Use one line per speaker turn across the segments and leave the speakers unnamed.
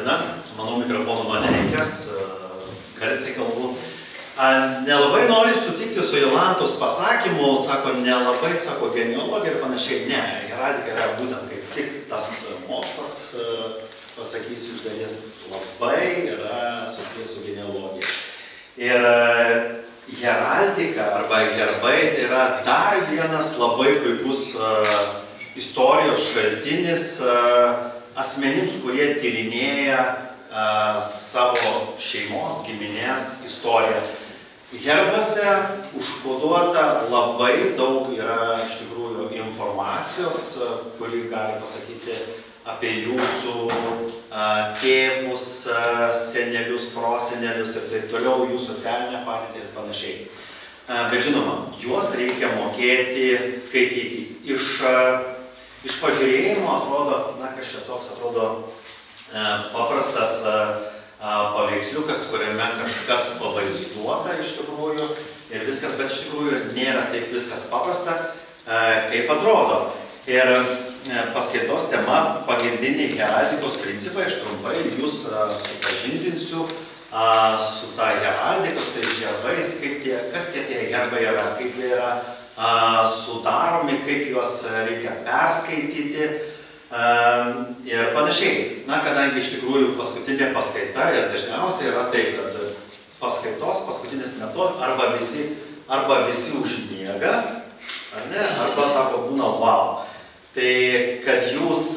diena. Manau, mikrofono man nereikės, garsiai kalbu. Nelabai noriu sutikti su Jolantos pasakymu, sako, nelabai, sako, genealogija ir panašiai. Ne, heraldika yra būtent kaip tik tas mokslas, pasakysiu iš dalies, labai yra susijęs su genealogija. Ir heraldika arba herbai tai yra dar vienas labai puikus istorijos šaltinis asmenims, kurie tyrinėja savo šeimos, giminės istoriją. Herbuose užkoduota labai daug yra iš tikrųjų informacijos, kuri gali pasakyti apie jūsų tėvus, senelius, prosenelius ir taip toliau, jų socialinę patirtį ir panašiai. Bet žinoma, juos reikia mokėti skaityti. Iš pažiūrėjimo atrodo, na kas čia toks atrodo paprastas paveiksliukas, kuriame kažkas pavaizduota iš tikrųjų ir viskas, bet iš tikrųjų nėra taip viskas paprasta, kaip atrodo. Ir paskaitos tema pagrindiniai heraldikos principai, aš trumpai jūs supažindinsiu su ta heraldikos, tais herbais, kas tie herbai yra, kaip jie yra sudaromi, kaip juos reikia perskaityti ir panašiai. Na, kadangi iš tikrųjų paskutinė paskaita ir dažniausiai yra taip, kad paskaitos paskutinis metu arba visi užmiega, arba sako, būna wow. Tai kad jūs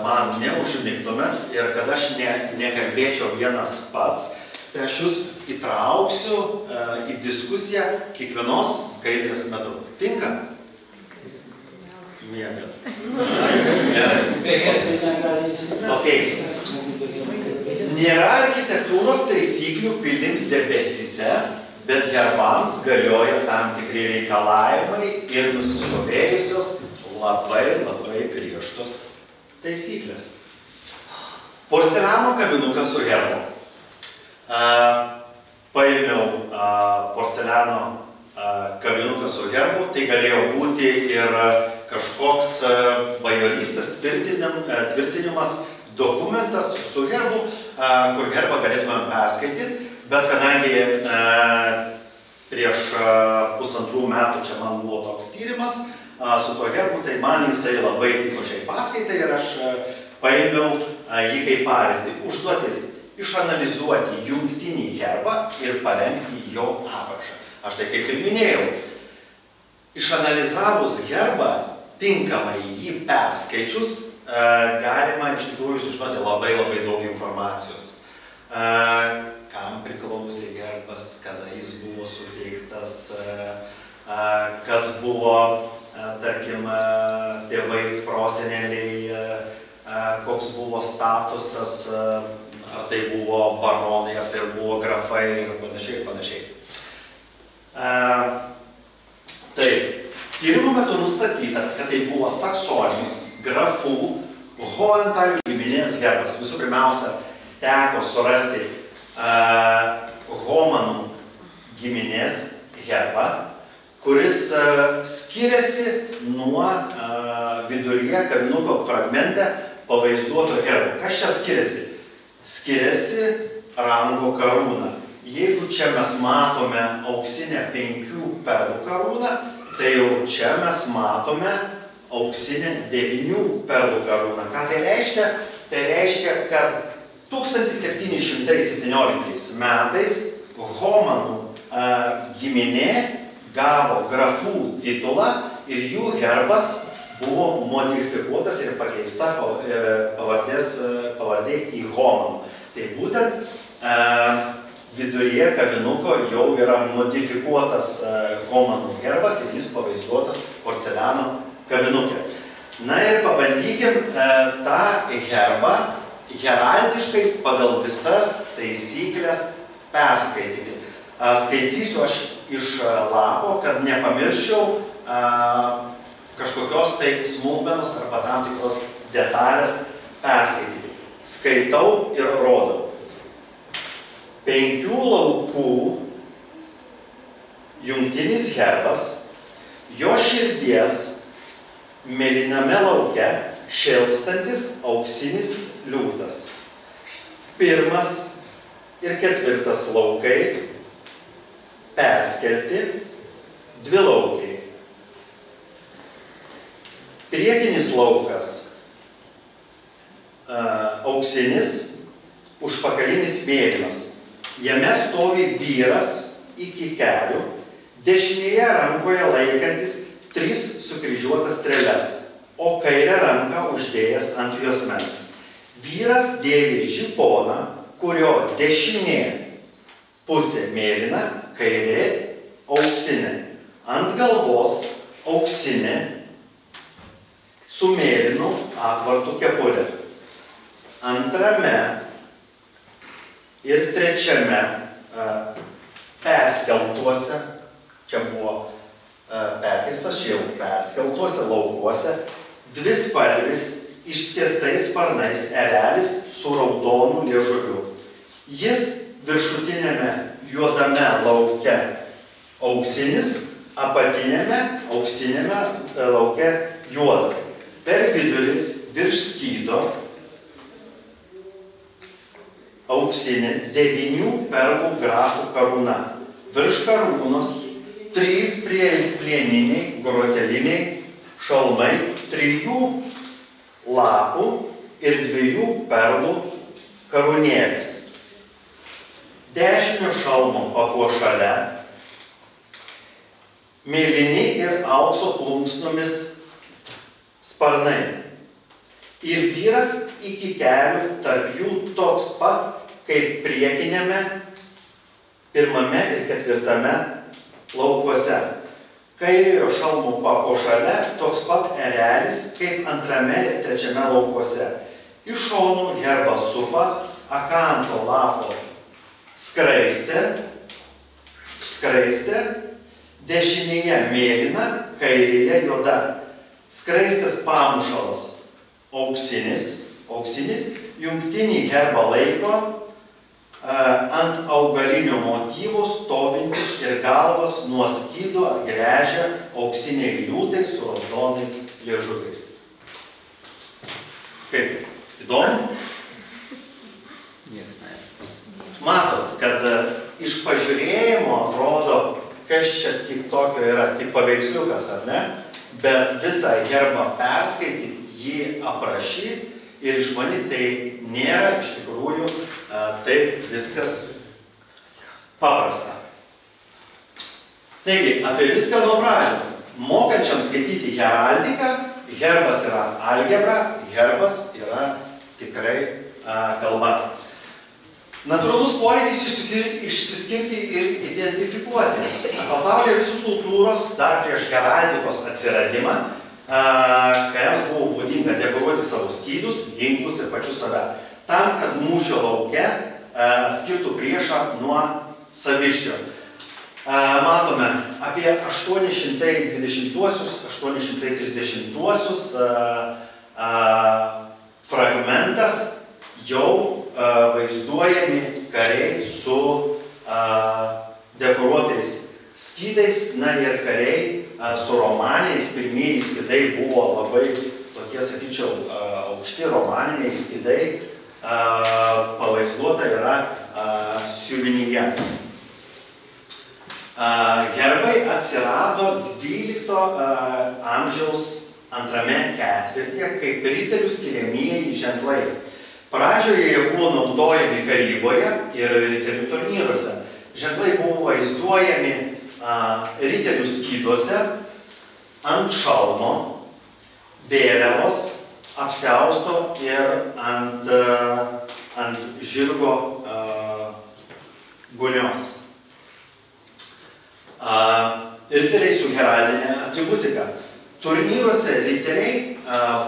man neužmigtumėt ir kad aš nekalbėčiau vienas pats, tai aš jūs įtrauksiu į diskusiją kiekvienos skaidrės metu. Tinka? Miegat. Okay. Nėra architektūros taisyklių pilims debesyse, bet herbams galioja tam tikri reikalavimai ir nusistovėjusios labai griežtos taisyklės. Porceliano kavinukas su herbu. Paėmiau porceliano kavinuką su herbu, tai galėjo būti ir kažkoks bajorystės tvirtinimas, dokumentas su herbu, kur herbą galėtumėm perskaityti, bet kadangi prieš 1,5 metų čia man buvo toks tyrimas su to herbu, tai man jisai labai tiko šiai paskaitai ir aš paėmiau jį kaip pavyzdį. Užduotis išanalizuoti jungtinį herbą ir parengti jo aprašą. Aš tai kaip ir minėjau, išanalizavus herbą, tinkamai jį perskaičius, galima iš tikrųjų sužinoti labai daug informacijos. Kam priklausė herbas, kada jis buvo suteiktas, kas buvo, tarkim, tėvai, proseneliai, koks buvo statusas, ar tai buvo baronai, ar tai buvo grafai ir panašiai. Taip, tyrimo metu nustatyta, kad tai buvo saksonijos, grafų, Hohenthalų giminės herbas. Visų pirmiausia, teko surasti Homanų giminės herbą, kuris skiriasi nuo viduryje kavinuko fragmente pavaizduoto herbo. Kas čia skiriasi? Skiriasi rango karūna. Jeigu čia mes matome auksinę 5 perlų karūną, tai jau čia mes matome auksinę 9 perlų karūną. Ką tai reiškia? Tai reiškia, kad 1717 metais Homanų giminė gavo grafų titulą ir jų herbas buvo modifikuotas ir pakeista pavardė į Homanų. Tai būtent viduryje kavinuko jau yra modifikuotas Homanų herbas ir jis pavaizduotas porceliano kavinukė. Na ir pabandykim tą herbą heraldiškai pagal visas taisyklės perskaityti. Skaitysiu aš iš lapo, kad nepamirščiau kažkokios tai smulkmenos arba tam tikros detalės perskaityti. Skaitau ir rodau. 5 laukų jungtinis herbas, jo širdies mėlyname lauke šėlstantis auksinis liūtas. Pirmas ir ketvirtas laukai perskelti dvilaukiai. Priekinis laukas auksinis, užpakalinis mėlynas. Jame stovi vyras iki kelių, dešinėje rankoje laikantis 3 sukryžiuotas strėles, o kairę ranką uždėjęs ant juosmens. Vyras dėvi žiponą, kurio dešinė pusė mėlyna, kairė auksinė. Ant galvos auksinė su mėlynu atvartu kepurė. Antrame ir trečiame perskeltuose, čia buvo perkeistas, čia jau perskeltuose laukuose, dvispalvis išskėstais sparnais erelis su raudonu liežuviu. Jis viršutinėme juodame lauke auksinis, apatinėme auksinėme lauke juodas. Per vidurį virš skydo auksinė 9 perlų grafų karūna. Virš karūnos 3 plieniniai groteliniai šalmai, 3 lapų ir 2 perlų karūnėlės. Dešinio šalmo papuošale mėlyni ir aukso plunksnomis sparnai. Ir vyras iki kelių, tarp jų toks pat, kaip priekinėme, pirmame ir ketvirtame laukuose. Kairiojo šalmo papuošale toks pat erelis, kaip antrame ir trečiame laukuose. Iš šonų herbą supa akanto lapo skraistė, dešinėje mėlyna, kairėje juoda. Skraistės pamušalas auksinis, jungtinį herbą laiko ant augalinio motyvo stovintis ir galvas nuo skydo atgręžia auksiniai liūtai su raudonais liežuviais. Kaip? Įdomu? Matot, kad iš pažiūrėjimo atrodo, kas čia tik tokio yra, tik paveiksliukas, ar ne? Bet visą herbą perskaityti, jį aprašyti ir išmanyti, tai nėra iš tikrųjų taip viskas paprasta. Taigi, apie viską nuo pradžių. Mokančiam skaityti heraldiką, herbas yra algebra, herbas yra tikrai kalba. Natūralus poreikis išsiskirti ir identifikuoti. Pasaulyje visos kultūros dar prieš heraldikos atsiradimą kariams buvo būdinga dekoruoti savo skydus, ginklus ir pačius save, tam, kad mūšio lauke atskirtų priešą nuo saviškio. Matome apie 820-830 fragmentas jau vaizduojami kariai su dekoruotais skydais, na ir kariai su romaniais. Pirmieji skydai buvo labai tokie, sakyčiau, aukšti romaniniai skydai, pavaizduota yra siuvinyje. Herbai atsirado 12 amžiaus antrame ketvirtyje kaip riterių skiriamieji ženklai. Pradžioje jie buvo naudojami karyboje ir riterių turnyruose. Ženklai buvo vaizduojami riterių skyduose, ant šalmo, vėliavos, apsiausto ir ant žirgo gunios. Riteriai su heraldinė atributika. Turnyruose riteriai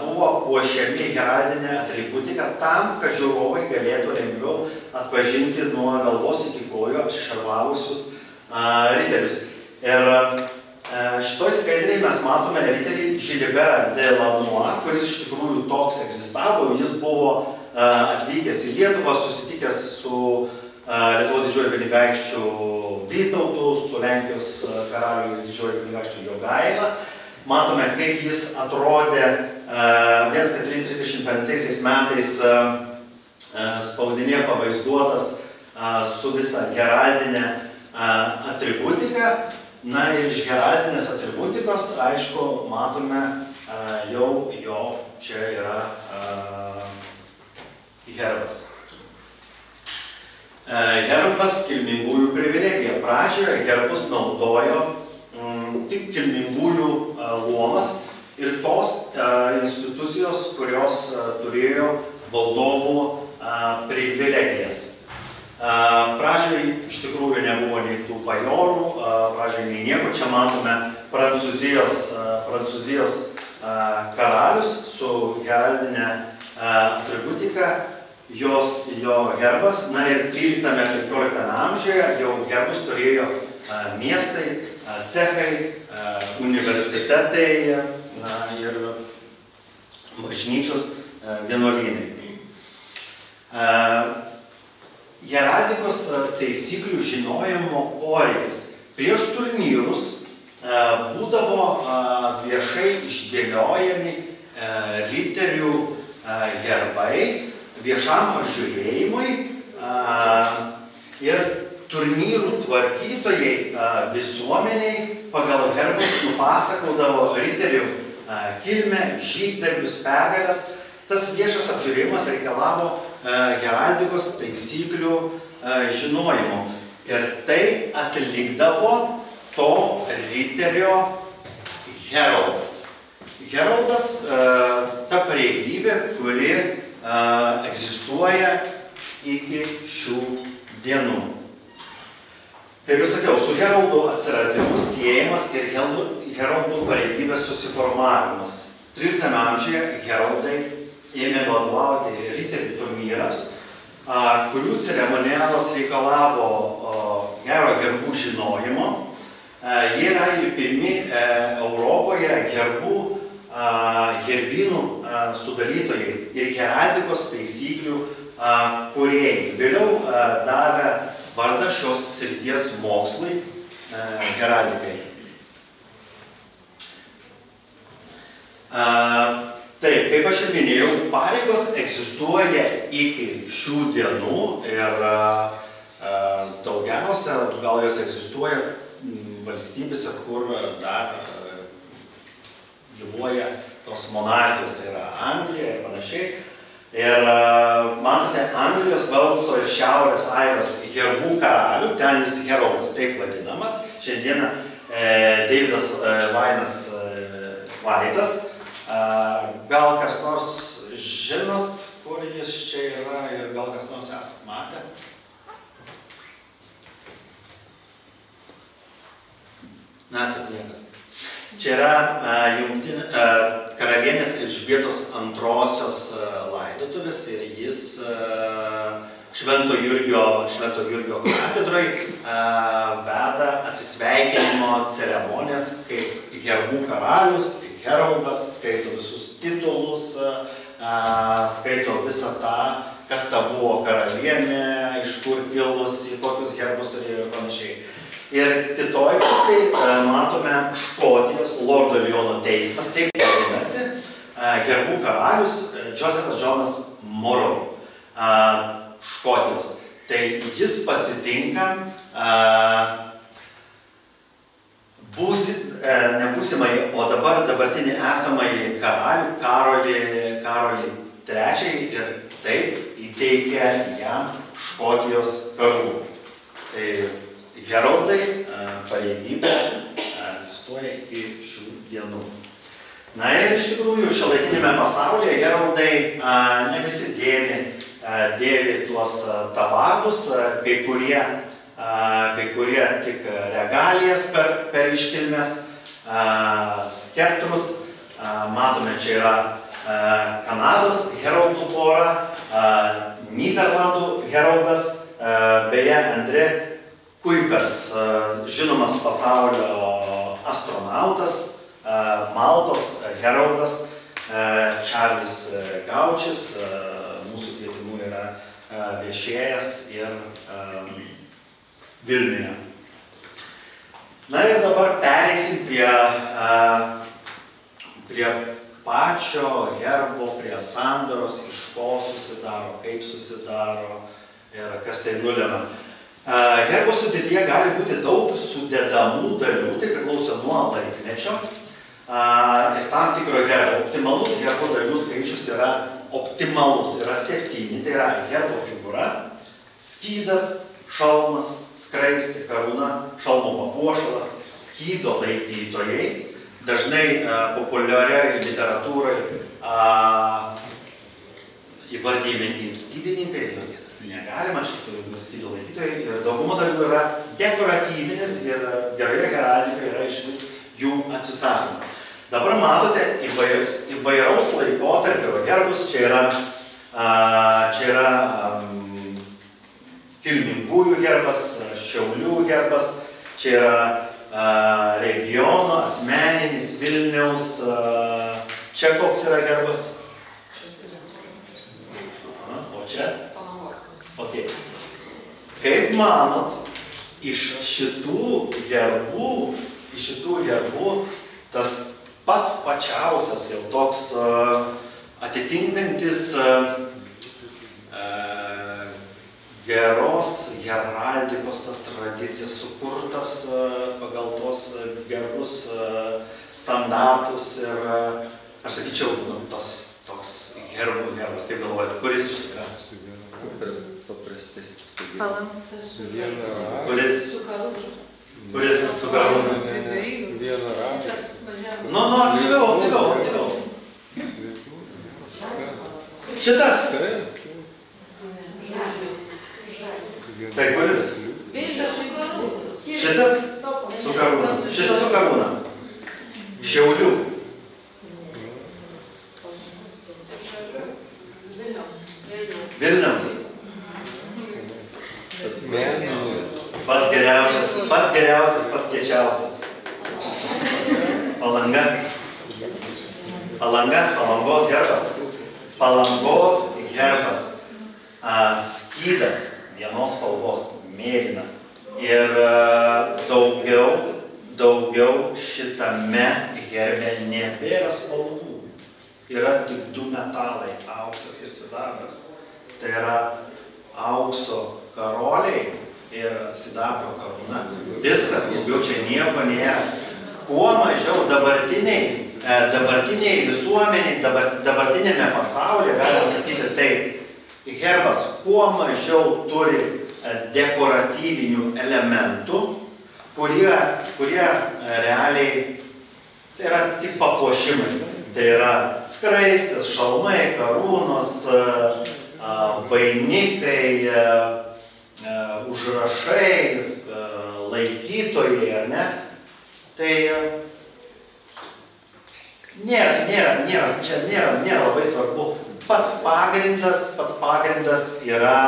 buvo puošiami heraldinę atributiką tam, kad žiūrovai galėtų lengviau atpažinti nuo galvos iki kojų apsišarvavusius riterius. Ir šitoj skaidrėje mes matome riterį Žiliberą de Lanois, kuris iš tikrųjų toks egzistavo. Jis buvo atvykęs į Lietuvą, susitikęs su Lietuvos didžiuoju kunigaikščiu Vytautu, su Lenkijos karaliu didžiuoju kunigaikščiu Jogaila. Matome, kaip jis atrodė 1435 metais spausdinėje pavaizduotas su visa heraldinė atributika. Na ir iš heraldinės atributikos, aišku, matome jau jo čia yra herbas. Herbas kilmingųjų privilegija. Pradžioje herbus naudojo tik kilmingųjų luomas ir tos institucijos, kurios turėjo valdovų privilegijas. Pradžioje iš tikrųjų nebuvo nei tų bajorų, pradžioje nei nieko. Čia matome Prancūzijos karalius su heraldinė atributika, jo herbas. Na ir 13-14 amžiuje jau herbus turėjo miestai, cechai, universitetai ir bažnyčios vienuolynai. Heraldikos taisyklių žinojimo poreikis. Prieš turnyrus būdavo viešai išdėliojami riterių herbai viešam apžiūrėjimui ir turnyrų tvarkytojai visuomeniai pagal herbus nupasakodavo riterių kilmę, žygdarbius, pergales. Tas viešas apžiūrėjimas reikalavo heraldikos taisyklių žinojimo. Ir tai atlikdavo to riterio heraldas. Heraldas ta pareigybė, kuri egzistuoja iki šių dienų. Kaip ir sakiau, su heraldų atsiradimu siejamas ir heraldų pareigybės susiformavimas. 13 amžiuje heraldai ėmė vadovauti riterių turnyrams, kurių ceremonialas reikalavo gero herbų žinojimo. Jie yra ir pirmi Europoje herbynų sudarytojai ir heraldikos taisyklių kūrėjai. Vėliau davė vardą šios srities mokslui heraldikai. Taip, kaip aš ir minėjau, pareigos egzistuoja iki šių dienų ir daugiausia gal jos egzistuoja valstybėse, kur dar gyvuoja tos monarchijos, tai yra Anglija ir panašiai. Ir matote, Anglijos, Velso ir Šiaurės Airijos herbų karalių, ten jis heraldas taip vadinamas. Šiandieną Davidas Vaitas. Gal kas nors žinot, kur jis čia yra ir gal kas nors esat matę? Nesat niekas. Čia yra karalienės Elžbietos antrosios laidotuvės ir jis Švento Jurgio katedroj veda atsisveikinimo ceremonijas kaip herbų karalius, heraldas, skaito visus titulus, skaito visą tą, kas ta buvo karalienė, iš kur kilusi, kokius herbus turėjo ir panašiai. Ir kitoj pusėje matome Škotijos Lordo Liono teismas, taip vadinasi, herbų karalius Josefas Jonas Morrow, Škotijos. Tai jis pasitinka ne būsimai, o dabartinį esamąjį karalių Karolį III ir taip įteikia jam Škotijos karų. Tai heraldai pareigybė egzistuoja iki šių dienų. Na ir iš tikrųjų šiuolaikinėme pasaulyje heraldai ne visi dėvi tuos tabardus, kai kurie tik regalijas per iškilmes, skeptrus. Matome, čia yra Kanados heraldų pora, Nyderlandų heraldas, beje, Andrė Kuipers, žinomas pasaulio astronautas, Maltos heraldas, Čarlis Gaučis, mūsų kvietimų yra viešėjęs ir Vilniuje. Na ir dabar pereisim prie pačio herbo prie sandaros, iš ko susidaro, kaip susidaro ir kas tai nulema. Herbo sudėtyje gali būti daug sudedamų dalių, tai priklauso nuo laikmečio ir tam tikro herbo. Optimalus herbo dalių skaičius yra optimalus, yra 7, tai yra herbo figūra, skydas, šalmas, skraistė, karūna, šalmo papuošalas, skydo laikytojai, dažnai populiarioje literatūroje įvardyjami kaip skydininkai, negalima šitų skydo laikytojai, ir dauguma dalių yra dekoratyvinis ir geroje heraldikoje yra išvis jų atsisakoma. Dabar matote įvairaus laikotarpio herbus, čia yra kilmingųjų herbas, Šiaulių herbas, čia yra regiono, asmeninis, Vilniaus, čia koks yra herbas? O čia? Okay. Kaip manot, iš šitų herbų tas pats pačiausias jau toks atitinkantis geros heraldikos tas tradicijas, sukurtas pagal tos gerus standartus ir, aš sakyčiau, tas toks herbas, kaip galvojat, kuris čia yra?
Paprastesnis.
Kuris su karūna?
Vienaragas.
Aktyviau. Šitas? Tai kuris? Šitas su karūna. Šitas su karūna. Šiaulių. Vilniaus. Pats geriausias, pats kiečiausias. Palangos herbas. Palangos herbas. Skydas vienos spalvos, mėlyna. Ir daugiau šitame herbe nebėra spalvų. Yra tik 2 metalai, auksas ir sidabras. Tai yra aukso karoliai ir sidabro karūna. Viskas, daugiau čia nieko nėra. Kuo mažiau dabartiniai visuomeniai, dabartinėme pasaulyje, galima sakyti taip, herbas kuo mažiau turi dekoratyvinių elementų, kurie realiai tai yra tik papuošimai. Tai yra skraistės, šalmai, karūnos, vainikai, užrašai, laikytojai, ar ne? Tai nėra labai svarbu. Pats pagrindas yra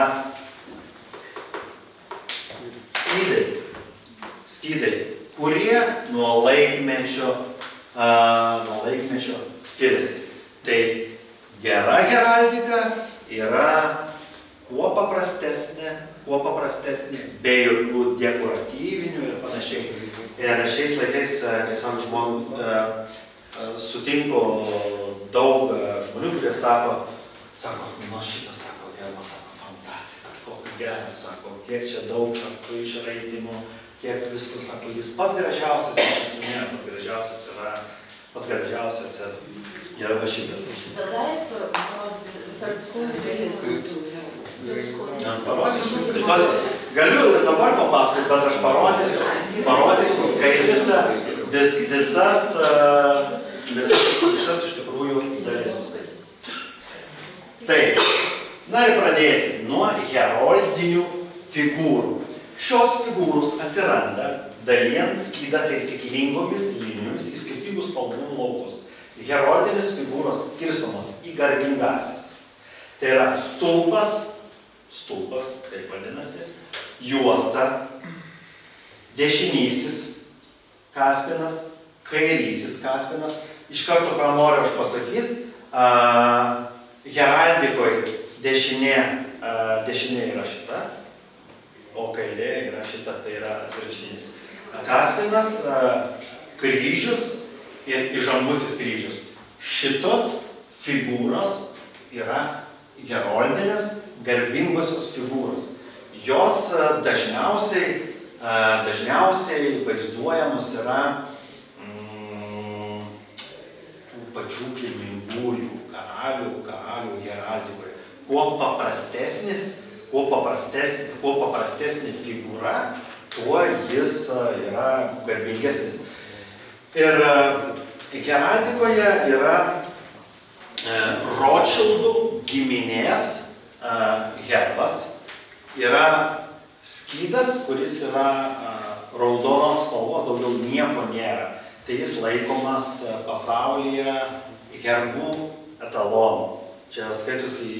skydai, kurie nuo laikmečio skiriasi. Tai gera heraldika yra kuo paprastesnė, be jokių dekoratyvinių ir panašiai. Ir šiais laikais, kai savo žmonių, sutinku daug žmonių, kurie sako, šitas, herbas, fantastika, koks geras, kiek čia daug, išraidimų, kiek visko, jis pats gražiausias, iš visų nėra, pats gražiausias yra šitas.
Tada parodyti visas kūrybėlis.
Galiu ir dabar papasakoti, bet aš parodysiu skaidrėse visas iš tikrųjų dalis. Taip, na ir pradėsim nuo heroldinių figūrų. Šios figūros atsiranda dalijant skydą taisyklingomis linijomis į skirtingus spalvų laukus. Heroldinės figūros skirstomos į garbingasis. Tai yra stulpas, taip vadinasi, juosta, dešinysis kaspinas, kairysis kaspinas. Iš karto, ką noriu aš pasakyti, heraldikoje dešinė yra šita, o kairė yra šita, tai yra atvirkštinis kaspinas, kryžius ir įžangusis kryžius. šitos figūros yra heroldinės garbingosios figūros. Jos dažniausiai vaizduojamos yra tų pačių kilmingųjų karalių heraldikoje. Kuo paprastesnė figūra, tuo jis yra garbingesnis. Ir heraldikoje yra Rotšildų giminės herbas. Yra skydas, kuris yra raudonos spalvos, daugiau nieko nėra. Tai jis laikomas pasaulyje herbų etalonu. Čia skaitosi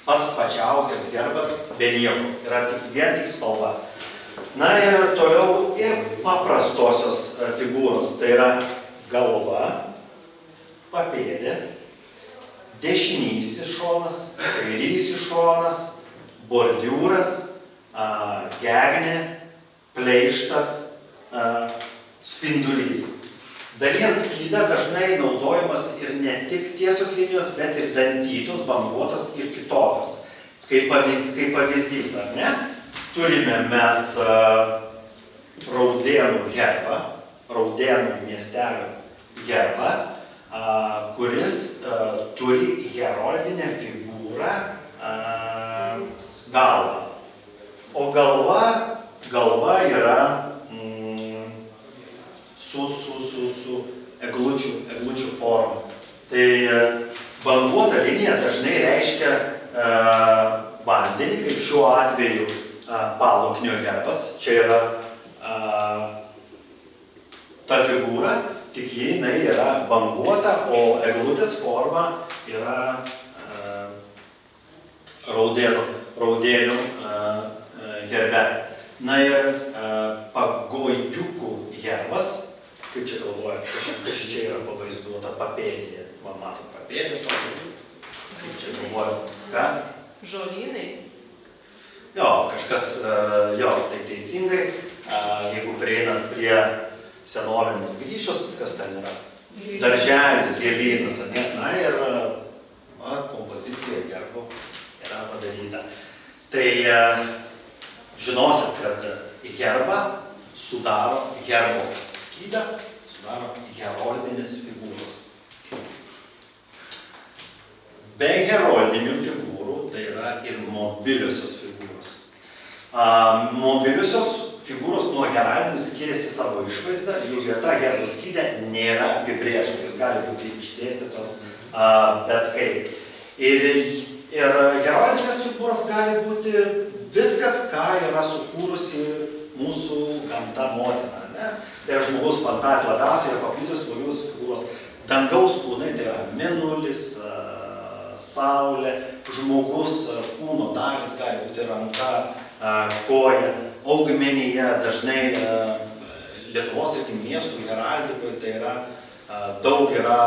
pats pačiausias herbas be nieko. Yra vien tik spalva. Na ir toliau ir paprastosios figūros. Tai yra galva, papėdė, dešinysis šonas, kairysis šonas, bordiūras, gegnė, pleištas, spindulys. Dalijant skydą dažnai naudojamas ir ne tik tiesios linijos, bet ir dantytos, banguotos ir kitokios. Kaip pavyzdys, ar ne? Turime mes Raudėnų herbą, Raudėnų miestelio herbą, kuris turi heroldinę figūrą galvą. O galva yra su eglučių forma. Tai banguota linija dažnai reiškia vandenį, kaip šiuo atveju Paluknio herbas. Čia yra ta figūra, tik jinai yra banguota, o eglutės forma yra Raudėnų herbe. Na ir Pagojiukų herbas, kaip čia galvojate, kas čia yra pavaizduota papėdėje. Man matot papėdė, kaip čia galvojate, ką?
Žolynai.
Jo, kažkas, tai teisingai, jeigu prieinant prie senovinės Gryčios, kas ten yra? Darželis, gėlynas, ne? Na ir kompozicija herbo yra padaryta. Tai žinosit, kad herbo skydą sudaro heroldinės figūros. Be heroldinių figūrų tai yra ir mobiliosios figūros. Mobiliosios figūros nuo heraldinių skiriasi savo išvaizdą, jų vieta herbo skyde nėra apibrėžta, jos gali būti išdėstytos bet kaip. Ir heraldinės figūros gali būti viskas, ką yra sukūrusi mūsų gamta motina. Ne? Tai yra žmogaus fantazija, labiausiai yra paplitus naujos figūros. Dangaus kūnai, tai yra mėnulis, saulė, žmogus, kūno dalis, gali būti ranka, koja, augmenija, dažnai Lietuvos ir miestų heraldikoje, tai yra daug yra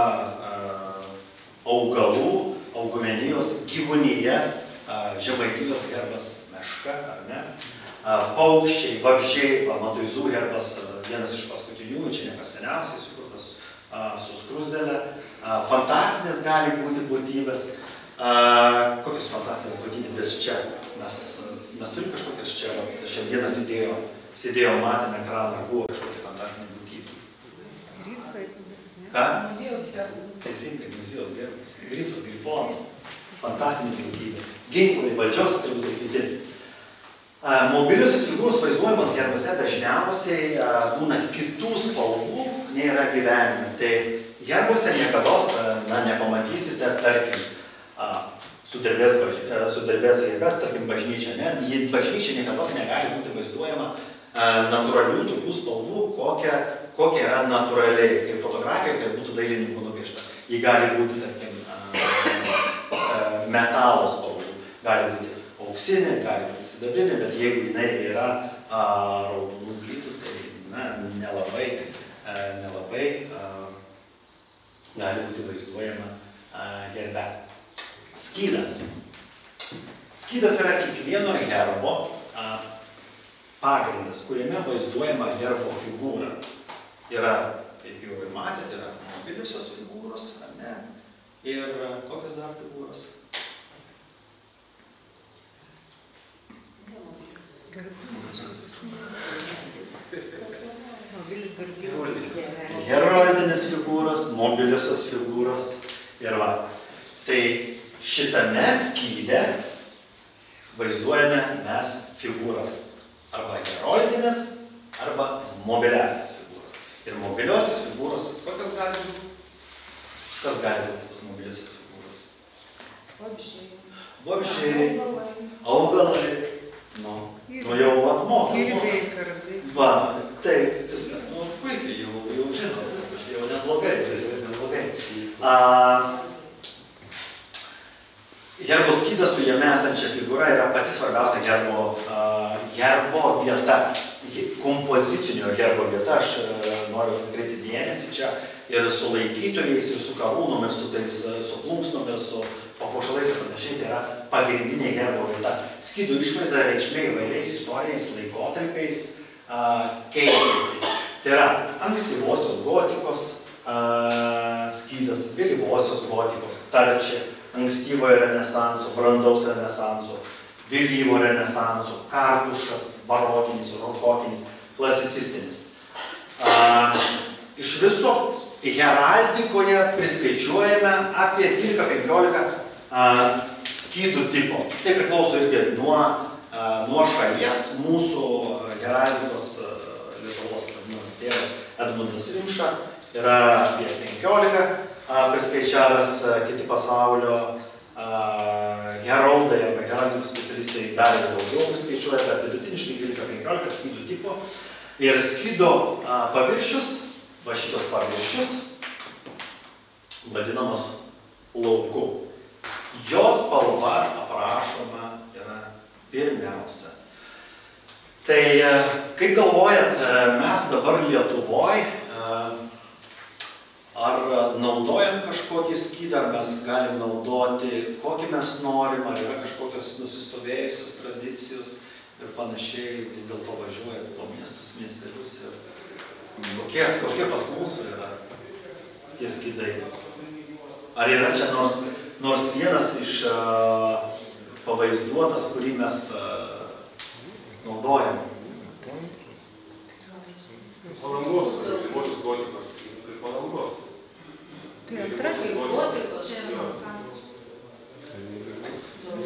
augalų, augmenijos, gyvūnyje, Žemaitijos herbas meška, ar ne? Paukščiai, vabzdžiai, Matuizų herbas, vienas iš paskutinių, čia ne per seniausiai sukurtas su skruzdėle. Fantastinės gali būti būtybės. Kokios fantastinės būtybės čia? Mes turim kažkokias čia, šiandieną sėdėjo, matėme ekraną, ar buvo kažkokia fantastinė būtybė.
Grifai.
Ką?
Muziejaus herbas.
Teisingai, muziejaus herbas. Grifas, grifonas. Fantastinė būtybė. Ginklai, valdžios atributai ir kiti. Mobiliosios figūros vaizduojamas herbuose dažniausiai būna kitų spalvų, nei yra gyvenime. Tai herbuose niekados nepamatysite, tarkim, sudirbės jėga, tarkim, bažnyčia. Bažnyčia niekados negali būti vaizduojama natūralių tokių spalvų, kokia yra natūraliai, kaip fotografija, kad būtų dailininkų nupiešta. Ji gali būti, tarkim, metalo spalvų, gali būti auksinė, gali būti sidabrinė, bet jeigu jinai yra raudonų plytų, tai nelabai gali būti vaizduojama herbe. Skydas. Skydas yra kiekvieno herbo pagrindas, kuriame vaizduojama herbo figūra. Yra, kaip jau ir matėte, yra mobiliosios figūros, ar ne? Ir kokios dar figūros? Heraldinės figūros, mobiliosios figūros ir va. Tai šitame skyde vaizduojame mes figūras arba heraldinės, arba mobiliasias figūras. Ir mobiliosios figūros, kokios gali būti? Kas gali būti tos mobiliosios figūros? Vabzdžiai, augalai, nu jau atmokom.
Kirviai, kardai.
Va, taip, viskas, nu puikiai, jau žinot, viskas, jau neblogai, viskas neblogai. Herbo skydas su jame esančia figūra yra pati svarbiausia herbo vieta, kompozicinio herbo vieta. Aš noriu atkreipti dėmesį čia ir su laikytojais, ir su karūnom, ir su plunksnom, ir su papuošalais ir panašiai. Tai yra pagrindinė herbo vieta. Skydų išvaizda reikšmė įvairiais istoriniais laikotarpiais keitėsi. Tai yra ankstyvosios gotikos skydas, vėlyvosios gotikos, tarčia, ankstyvojo renesanso, brandaus renesanso, vėlyvo renesanso, kartušas, barokinis, rokokinis, klasicistinis. Iš viso heraldikoje priskaičiuojame apie 12-15 skydų tipo. Tai priklauso irgi nuo šalies. Mūsų heraldikos Lietuvos vadinamas tėvas Edmundas Rimša yra apie 15 priskaičiavęs, kiti pasaulio heraldai arba heraldikos specialistai dar daugiau priskaičiuoja, bet vidutiniškai 12-15 skydų tipo. Ir skydo paviršius, va šitos paviršius, vadinamas lauku. Jos spalva aprašoma yra pirmiausia. Tai kaip galvojat, mes dabar Lietuvoje ar naudojam kažkokį skydą, ar mes galim naudoti, kokį mes norim, ar yra kažkokios nusistovėjusios tradicijos ir panašiai, vis dėlto važiuojat po miestus, miestelius ir kokie pas mūsų yra tie skydai. Ar yra čia nors vienas iš pavaizduotas, kurį mes naudojam?
Palangos, vėlyvosios gotikos, kaip Palangos.
Tai antrasis
gotikos.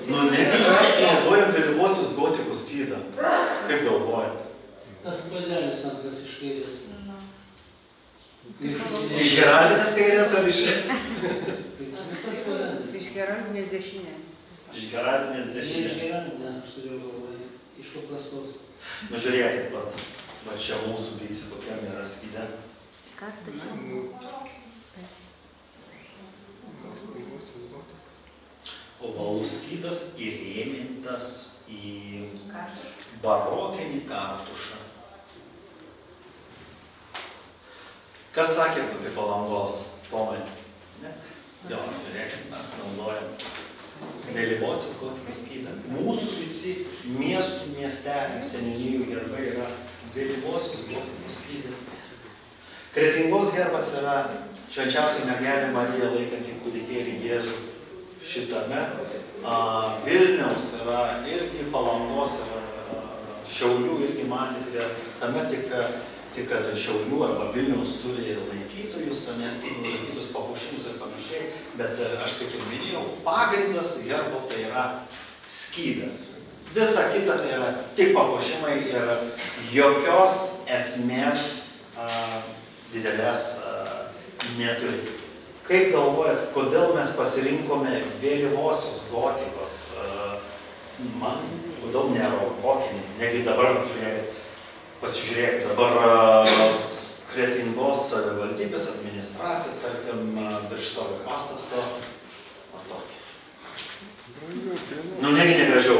Nu, negi mes naudojam vėlyvosios gotikos skydą. Kaip galvojat?
Tas puodelis antras iš kairės.
Iš heraldinės kairės ar iš...
Iš heraldinės dešinės.
Iš heraldinės
Ne iš
dešinės.
heraldinės, aš turiu galvoje, iš paprastos.
Nu, žiūrėkit, va čia mūsų vytis kokiam yra skyde. Ovalus skydas įrėmintas į barokinį kartušą. Kas sakė apie Palangos? Tomai? Ne? Jo, žiūrėkit, mes naudojam vėlyvosios gotikos skydą. Mūsų visi miestų, miestelių, seniūnijų herbai yra vėlyvosios gotikos skydą. Kretingos herbas yra švenčiausia mergelė Marija laikanti kūdikėlį Jėzų šitame. Vilniaus yra irgi, Palangos yra, Šiaulių irgi matėte, tame tik kad Šiaulių arba Vilniaus turi laikytojus, skydų laikytus papuošimus ir panašiai, bet aš kaip ir minėjau, pagrindas herbo tai yra skydas. Visa kita tai yra tik papuošimai ir jokios esmės didelės neturi. Kaip galvojat, kodėl mes pasirinkome vėlyvosios gotikos, kodėl ne rokokinį, negi dabar, pasižiūrėkit, dabar Kretingos savivaldybės administracija, tarkim, virš savo pastato, o tokį. Nu, negi negražiau.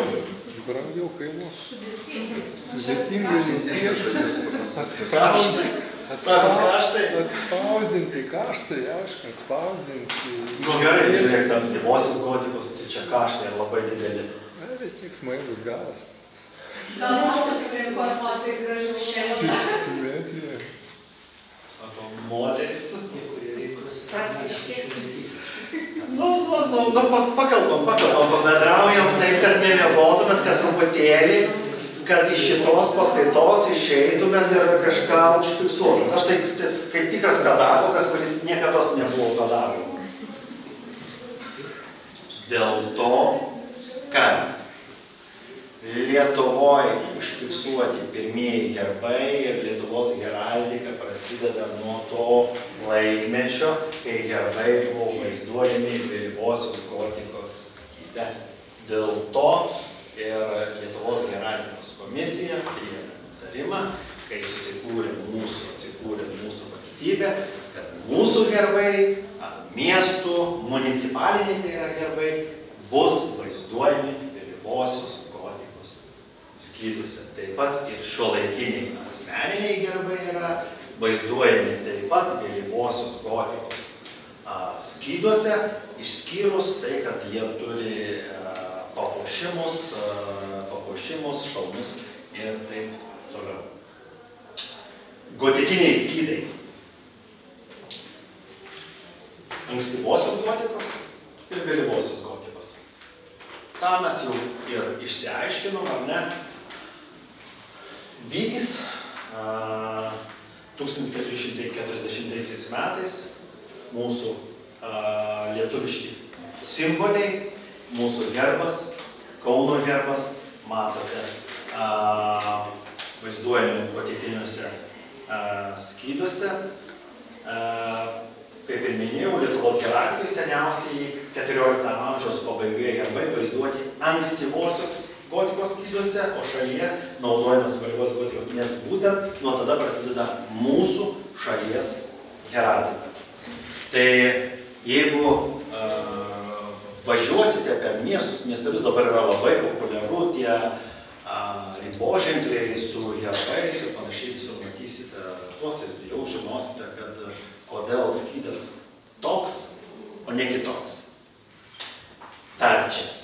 Brangiau kainuos. Sudėtingai nupiešti.
Kaštai. Sakot, kaštai?
Atspausdinti kaštai, aišku, atspausdinti.
Nu gerai, žiūrėk, tam ankstyvosios gotikos, tai čia kaštai labai dideli.
Vis tiek smailus galas.
Gal moteris tai gražiau šiandien.
Simetrija.
Sako, moteris.
Tie, kurie reikia
Praktiškesnis.
Pakalbam, pabendraujam taip, kad nemiegotumėt, kad truputėlį, kad iš šitos paskaitos išeitumėt ir kažką užfiksuotumėt. Aš taip kaip tikras pedagogas, kuris niekados nebuvo pedagogu. Dėl to, kad Lietuvoje užfiksuoti pirmieji herbai ir Lietuvos heraldika prasideda nuo to laikmečio, kai herbai buvo vaizduojami vėlyvosios gotikos skyde. Dėl to ir Lietuvos heraldikos komisija priėmė nutarimą, kai atsikūrė mūsų valstybė, kad mūsų herbai, miestų, municipaliniai tai yra herbai, bus vaizduojami vėlyvosios skyduose. Taip pat ir šiuolaikiniai asmeniniai herbai yra vaizduojami taip pat vėlyvosios gotikos skyduose, išskyrus tai, kad jie turi papuošimus, šalmus ir taip toliau. Gotikiniai skydai. Ankstyvosios gotikos ir vėlyvosios gotikos. Ta mes jau ir išsiaiškinom, ar ne? Vytis 1440 metais mūsų lietuviški simboliai, mūsų herbas, Kauno herbas, matote, vaizduojami gotikiniuose skyduose. Kaip ir minėjau, Lietuvos heraldikoj seniausiai 14 amžiaus pabaigoje herbai vaizduoti ankstyvosios gotikos skyduose, o šalyje naudojamas vėlyvos gotikos, nes būtent nuo tada prasideda mūsų šalies heraldika. Tai jeigu važiuosite per miestelius dabar yra labai populiaru tie riboženkliai su herbais ir panašiai, visur matysite tuos ir jau žinosite, kad kodėl skydas toks, o ne kitoks. Tarčias.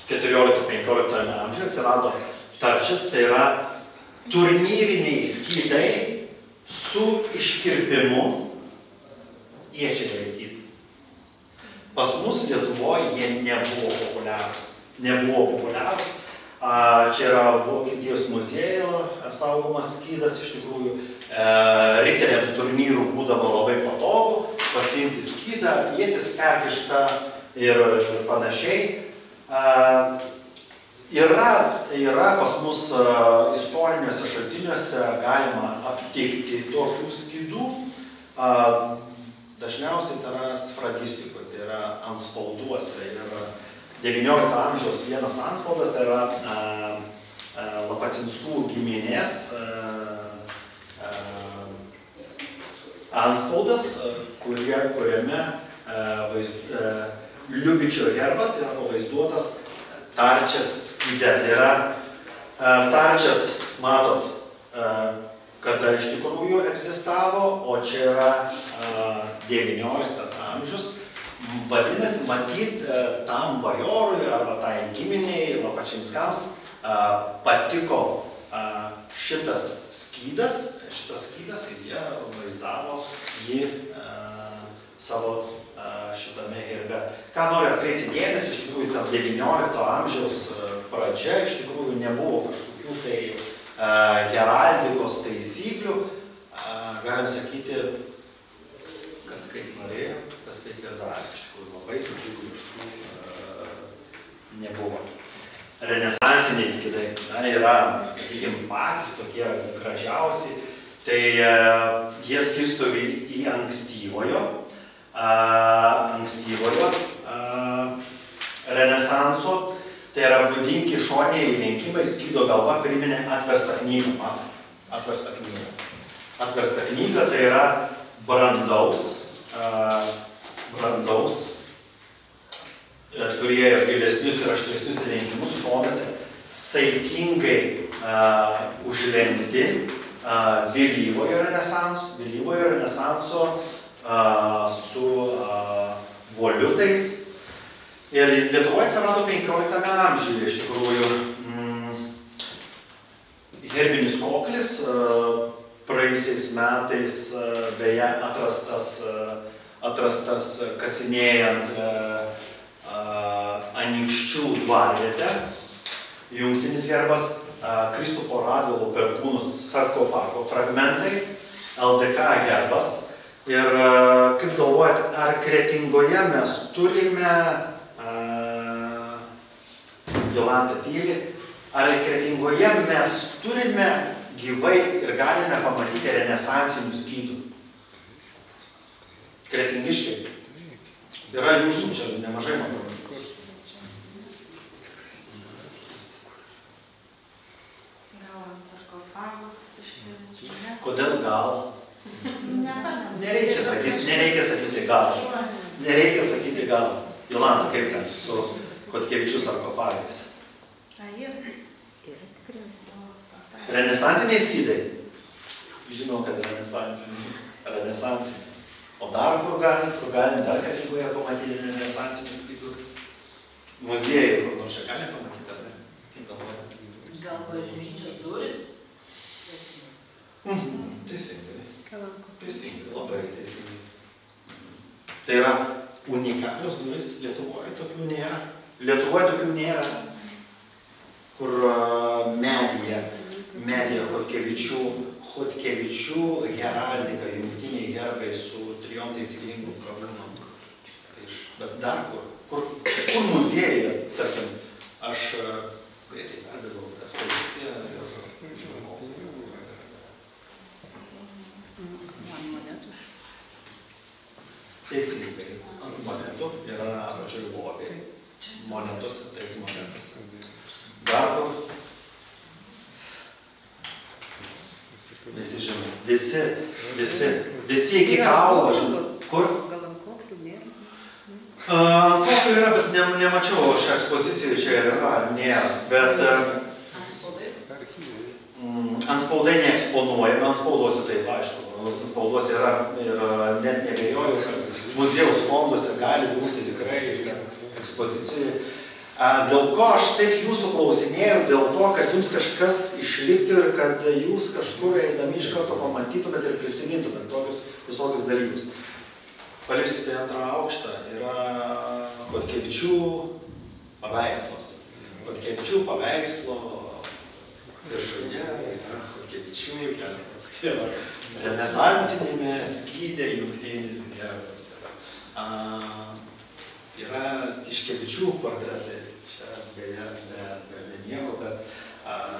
14-15 amžiuje atsirado tarčias, tai yra turnyriniai skydai su iškirpimu iečiai laikyti. Pas mus Lietuvoje jie nebuvo populiarūs. Čia yra Vokietijos muziejų saugomas skydas, iš tikrųjų riteriams turnyrų būdavo labai patogu, pasiimti skydą, ietis perkišta ir panašiai. Yra pas mus istoriniuose šaltiniuose galima aptikti tokių skydų. Dažniausiai tai yra sfragistikoje, tai yra antspauduose. Ir 19 amžiaus vienas antspaudas tai yra Lapacinskų giminės antspaudas, kuriame Liubičio herbas yra pavaizduotas tarčias skyde. Tai yra tarčias, matot, kada iš tikrųjų egzistavo, o čia yra 19 amžius. Vadinasi, matyt, tam bajorui arba tai giminiai Lapačinskams patiko šitas skydas ir jie vaizdavo jį savo šitame herbe. Ką noriu atkreipti dėmesį, iš tikrųjų tas 19 amžiaus pradžia iš tikrųjų nebuvo kažkokių tai heraldikos taisyklių. Galim sakyti, kas kaip norėjo, tas taip ir darė. Iš tikrųjų labai tokių griežtų nebuvo. Renesansiniai skydai yra, sakykime, patys tokie gražiausi. Tai jie skirstomi į ankstyvojo renesanso. Tai yra būdingi šoniniai įlenkimai, skydo galva priminė atverstą knygą. Atverstą knygą tai yra brandaus, turėjo gilesnius ir aštresnius įlenkimus šonuose, saikingai užlenkti vėlyvojo renesanso su voliutais. Ir Lietuvoje atsirado 15 amžiuje iš tikrųjų herbinis koklis, praėjusiais metais beje atrastas atrastas kasinėjant Anykščių dvarvietę. Jungtinis herbas, Kristupo Radvilo Perkūnus sarkofago fragmentai, LDK herbas. Ir kaip galvojat, ar Kretingoje mes turime, Jolanta tyli, ar Kretingoje mes turime gyvai ir galime pamatyti renesansinių skydų? Kretingiškiai. Yra jūsų čia nemažai matau. Kodėl gal? Nereikia sakyti gal. Nereikia sakyti gal. Jolanta, kaip ten su Chodkevičių sarkofagais? Renesansiniai skydai? Žinau, kad renesansiniai. O dar kur galim dar Kretingoje pamatyti renesansinių skydų? Muziejų, kur nors čia galim pamatyti, ar ne? Kaip galvoja?
Gal bažnyčios durys?
Teisingai. Teisingai, labai teisingai. Tai yra unikalios durys, Lietuvoje tokių nėra. Lietuvoje tokių nėra, kur medija Chodkevičių heraldika, jungtiniai herbai su 3 taisyklingų karūnom. Bet dar kur muziejuje, tarkim, aš greitai perbėgau ekspoziciją ir žinau. Teisingai, ant monetų yra apačioj lobiai. Monetose, taip monetose. Dar kur? Visi žino. Visi iki kaulo žino. Kur?
Gal ant koklių nėra?
Ant koklių yra, bet nemačiau aš ekspozicijoje čia yra, nėra. Bet ant spaudai neeksponuojame, ant spaudos taip aišku. Ant spaudos yra ir net nebejoju, kad muziejaus fonduose gali būti tikrai ekspozicijoje. Dėl ko aš taip jūsų klausinėjau, dėl to, kad jums kažkas išliktų ir kad jūs kažkur eidami iš karto pamatytumėt ir prisimintumėt tokius visokius dalykus. Palipsite antrą aukštą, yra Chodkevičių paveikslas. Chodkevičių paveikslo viršuje yra Chodkevičių herbas. Tai yra renesansinėme skydė jungtinis herbas. Yra Tiškevičių portretai, čia beje be nieko, bet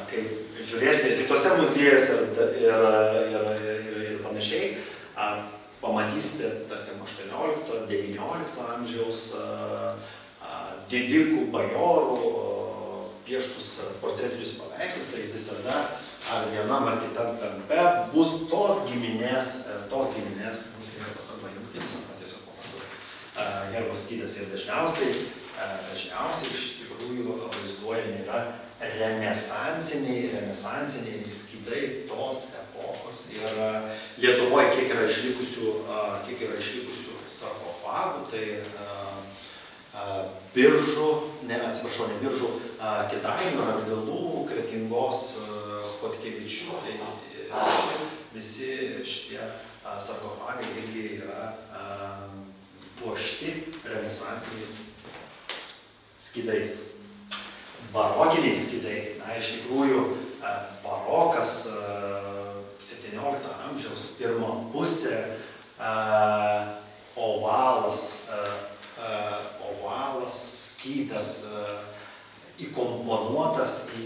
kai žiūrėsite ir kitose muziejuose ir panašiai, pamatysite, tarkim, 18-19 amžiaus didikų, bajorų pieštus portretinius paveikslus, tai visada ar vienam ar kitam kampe bus tos giminės mūsų herbas arba jungtinis arba tiesiog paprastas herbos skydas. Ir dažniausiai iš tikrųjų vaizduojami yra renesansiniai skydai tos epochos. Ir Lietuvoje kiek yra išlikusių sarkofagų, tai Biržų, ne Biržų, Kėdainių, Radvilų, Kretingos, Chodkevičių, tai visi šitie sarkofagai irgi yra puošti renesansiniais skydais. Barokiniai skydai, iš tikrųjų, barokas 17 amžiaus pirmo pusė, ovalas skydas įkomponuotas į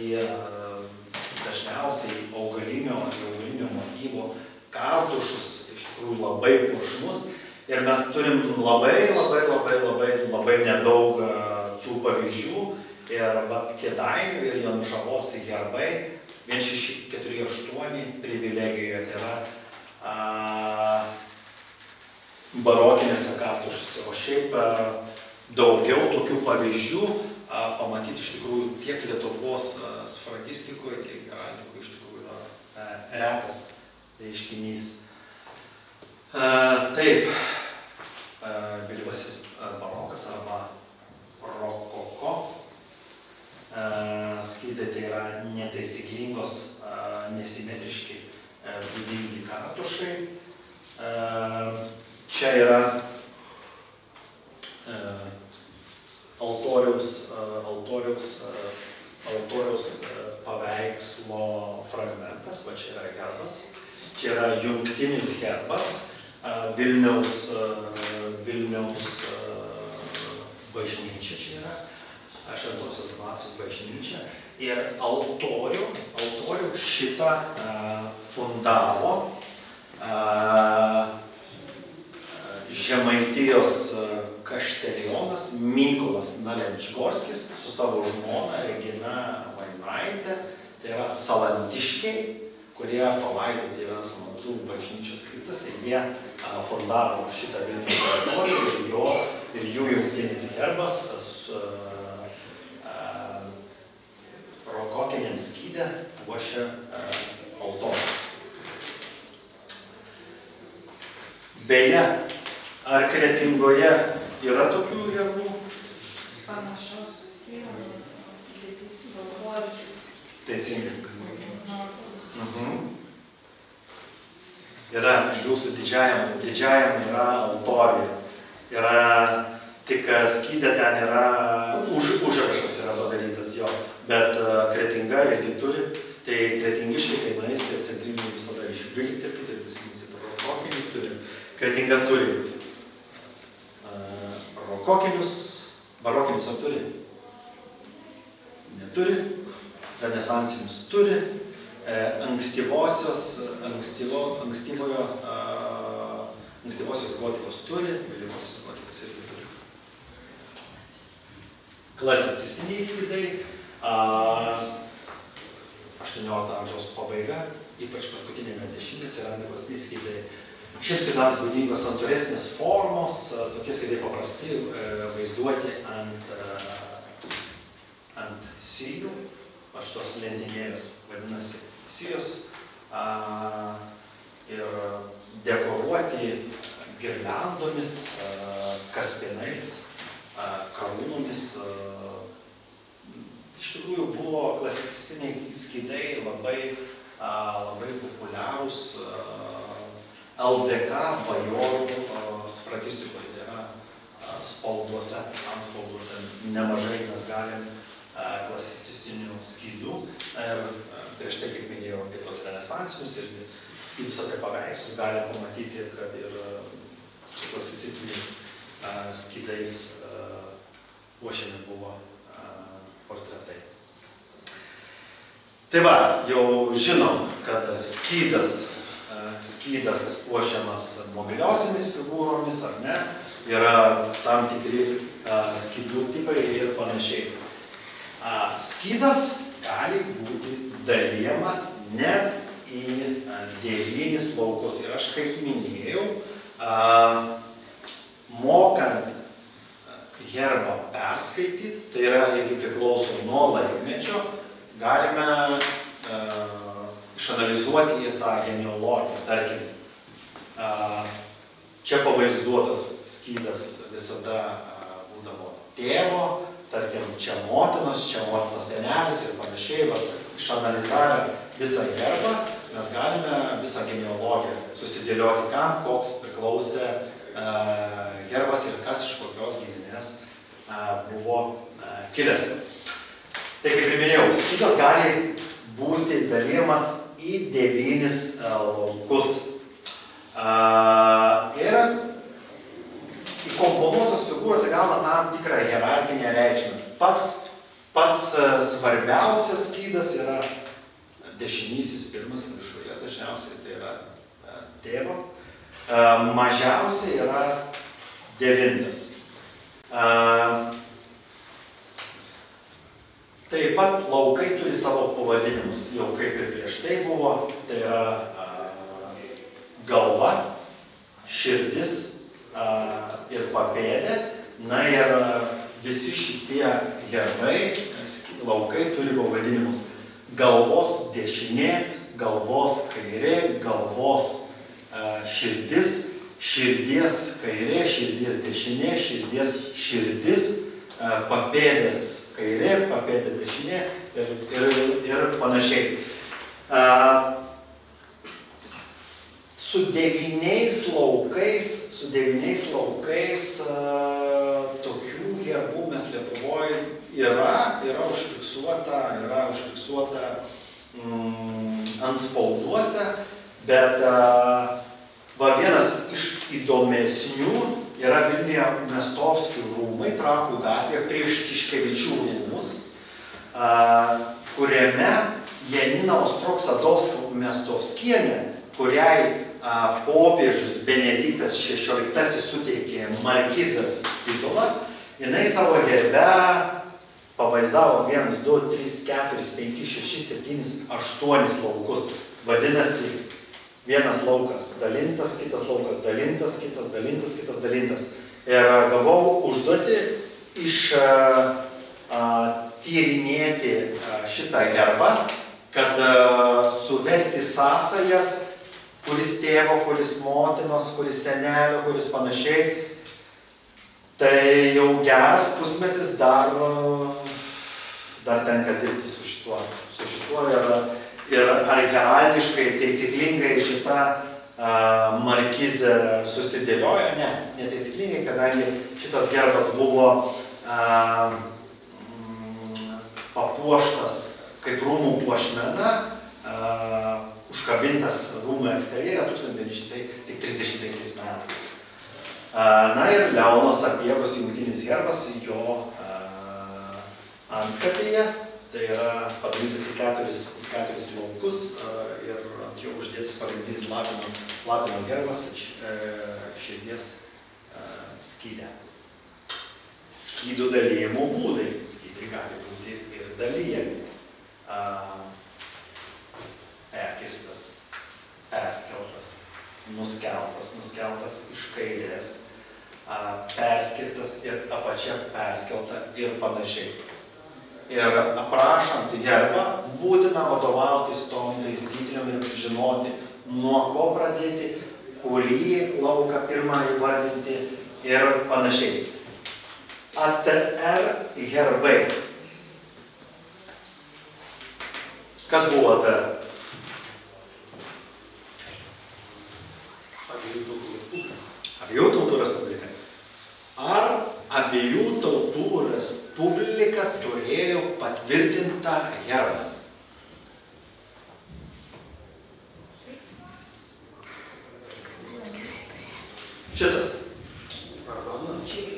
dažniausiai augalinio motyvo kartušus, iš tikrųjų labai puošnus. Ir mes turim labai nedaug tų pavyzdžių. Ir Kėdainių ir Janušavos herbai 1648 privilegijoje, tai yra barokinėse kartušuose. O šiaip daugiau tokių pavyzdžių pamatyti iš tikrųjų tiek Lietuvos sfragistikoje, tiek heraldikoje iš tikrųjų yra retas reiškinys. Taip, vėlyvasis barokas arba rokoko skydai, tai yra netaisyklingos, nesimetriški būdingi kartušai. Čia yra altoriaus paveikslo fragmentas, va čia yra herbas, čia yra jungtinis herbas, Vilniaus bažnyčia čia yra, Šventosios dvasios bažnyčia. Ir altorių šitą fundavo Žemaitijos kaštelionas Mykolas Nalenčgorskis su savo žmona Regina Vainaitė. Tai yra salantiškiai, kurie palaidoti yra Salantų bažnyčios kryptose. Jie fundavo šitą Vilniaus altorių ir jų jungtinis herbas rokokiniam skyde puošia altorių. Beje, ar Kretingoje yra tokių herbų?
Panašaus altorius.
Teisingai. Yra jūsų didžiajam yra altoriuje. Yra tik skyde ten yra užrašas yra padarytas jo, bet Kretinga irgi turi. Tai kretingiškai, kai nueisite centrinį visada išvilgti ir prisiminsit rokokinį turi. Kretinga turi rokokinius, barokinius ar turi? Neturi. Renesansinius turi. Ankstyvosios gotikos turi, vėlyvosios gotikos irgi turi. Klasicistiniai skydai, 18 amžiaus pabaiga, ypač paskutinėme dešimtmetyje atsiranda klasiciniai skydai. Šiems skydams būdingos santūresnės formos, tokie skydai paprastai vaizduoti ant sijų, šitos lentynėlės vadinasi sijos, ir dekoruoti girliandomis, kaspinais, karūnomis. Iš tikrųjų buvo klasicistiniai skydai labai populiarūs LDK bajorų sfragistikoje, tai yra spauduose, antspauduose nemažai mes galim klasicistinių skydų. Ir prieš tai, kaip minėjau, apie tos renesansinius ir skydus apie paveikslus galim pamatyti, kad ir su klasicistiniais skydais puošiami buvo portretai. Tai va, jau žinom, kad skydas puošiamas mobiliosiamis figūromis ar ne, yra tam tikri skydų tipai ir panašiai. Skydas gali būti dalijamas net į 9 laukus. Ir aš kaip minėjau, mokant herbą perskaityti, tai yra, jeigu priklauso nuo laikmečio, galime išanalizuoti ir tą genealogiją. Tarkim, čia pavaizduotas skydas visada būdavo tėvo, tarkim, čia motinos senelis ir panašiai, išanalizavę visą herbą, mes galime visą genealogiją susidėlioti, kam koks priklausė herbas ir kas iš kokios giminės buvo kilęs. Tai kaip ir minėjau, skydas gali būti dalyjamas į 9 laukus. Ir įkomponuotos figūros įgauna tam tikrą hierarchinę reikšmę. Pats svarbiausias skydas yra dešinysis, pirmas viršuje, dažniausiai tai yra tėvo. Mažiausiai yra 9. Taip pat laukai turi savo pavadinimus, jau kaip ir prieš tai buvo, tai yra galva, širdis ir papėdė. Na ir visi šitie herbai, laukai turi pavadinimus. Galvos dešinė, galvos kairė, galvos širdis, širdies kairė, širdies dešinė, širdies širdis, papėdės kairė, papėdės dešinė ir panašiai. Su 9 laukais tokių herbų mes Lietuvoje yra užfiksuota antspauduose, bet va vienas iš įdomesnių yra Vilniuje Mestovskių rūmai, Trakų gatvėje prieš Tiškevičių rūmus, kuriame Janina Ostrog-Sadovska-Mestovskienė, kuriai popiežius Benediktas XVI suteikė markizės titulą, jinai savo herbe pavaizdavo 1, 2, 3, 4, 5, 6, 7, 8 laukus. Vadinasi, vienas laukas dalintas, kitas laukas dalintas, kitas dalintas, kitas dalintas. Ir gavau užduotį tyrinėti šitą herbą, kad suvesti sąsajas, kuris tėvo, kuris motinos, kuris senelio, kuris panašiai. Tai jau geras pusmetis dar tenka dirbti su šituo ir ar heraldiškai taisyklingai šita markizė susidėliojo? Ne, netaisyklingai, kadangi šitas gerbas buvo papuoštas kaip rūmų puošmena, užkabintas rūmų eksterjere 1930 metais. Na ir Leono Sapiegos jungtinis herbas jo antkapėje, tai yra padarytas į keturis laukus ir ant jo uždėtas pagrindinis Lapino herbas širdies skyde. Skydų dalyjimo būdai. Skydai gali būti ir dalyjami. Perkirstas, perskeltas, nuskeltas iš kairės, perskirtas ir apačia perskelta ir panašiai. Ir aprašant herbą būtina vadovautis tom taisyklėm ir žinoti, nuo ko pradėti, kurį lauką pirmą įvardinti ir panašiai. ATR herbai. Kas buvo ATR? Abiejų tautų respublika. Ar abiejų tautų respublika turėjo patvirtintą herbą? Šitas.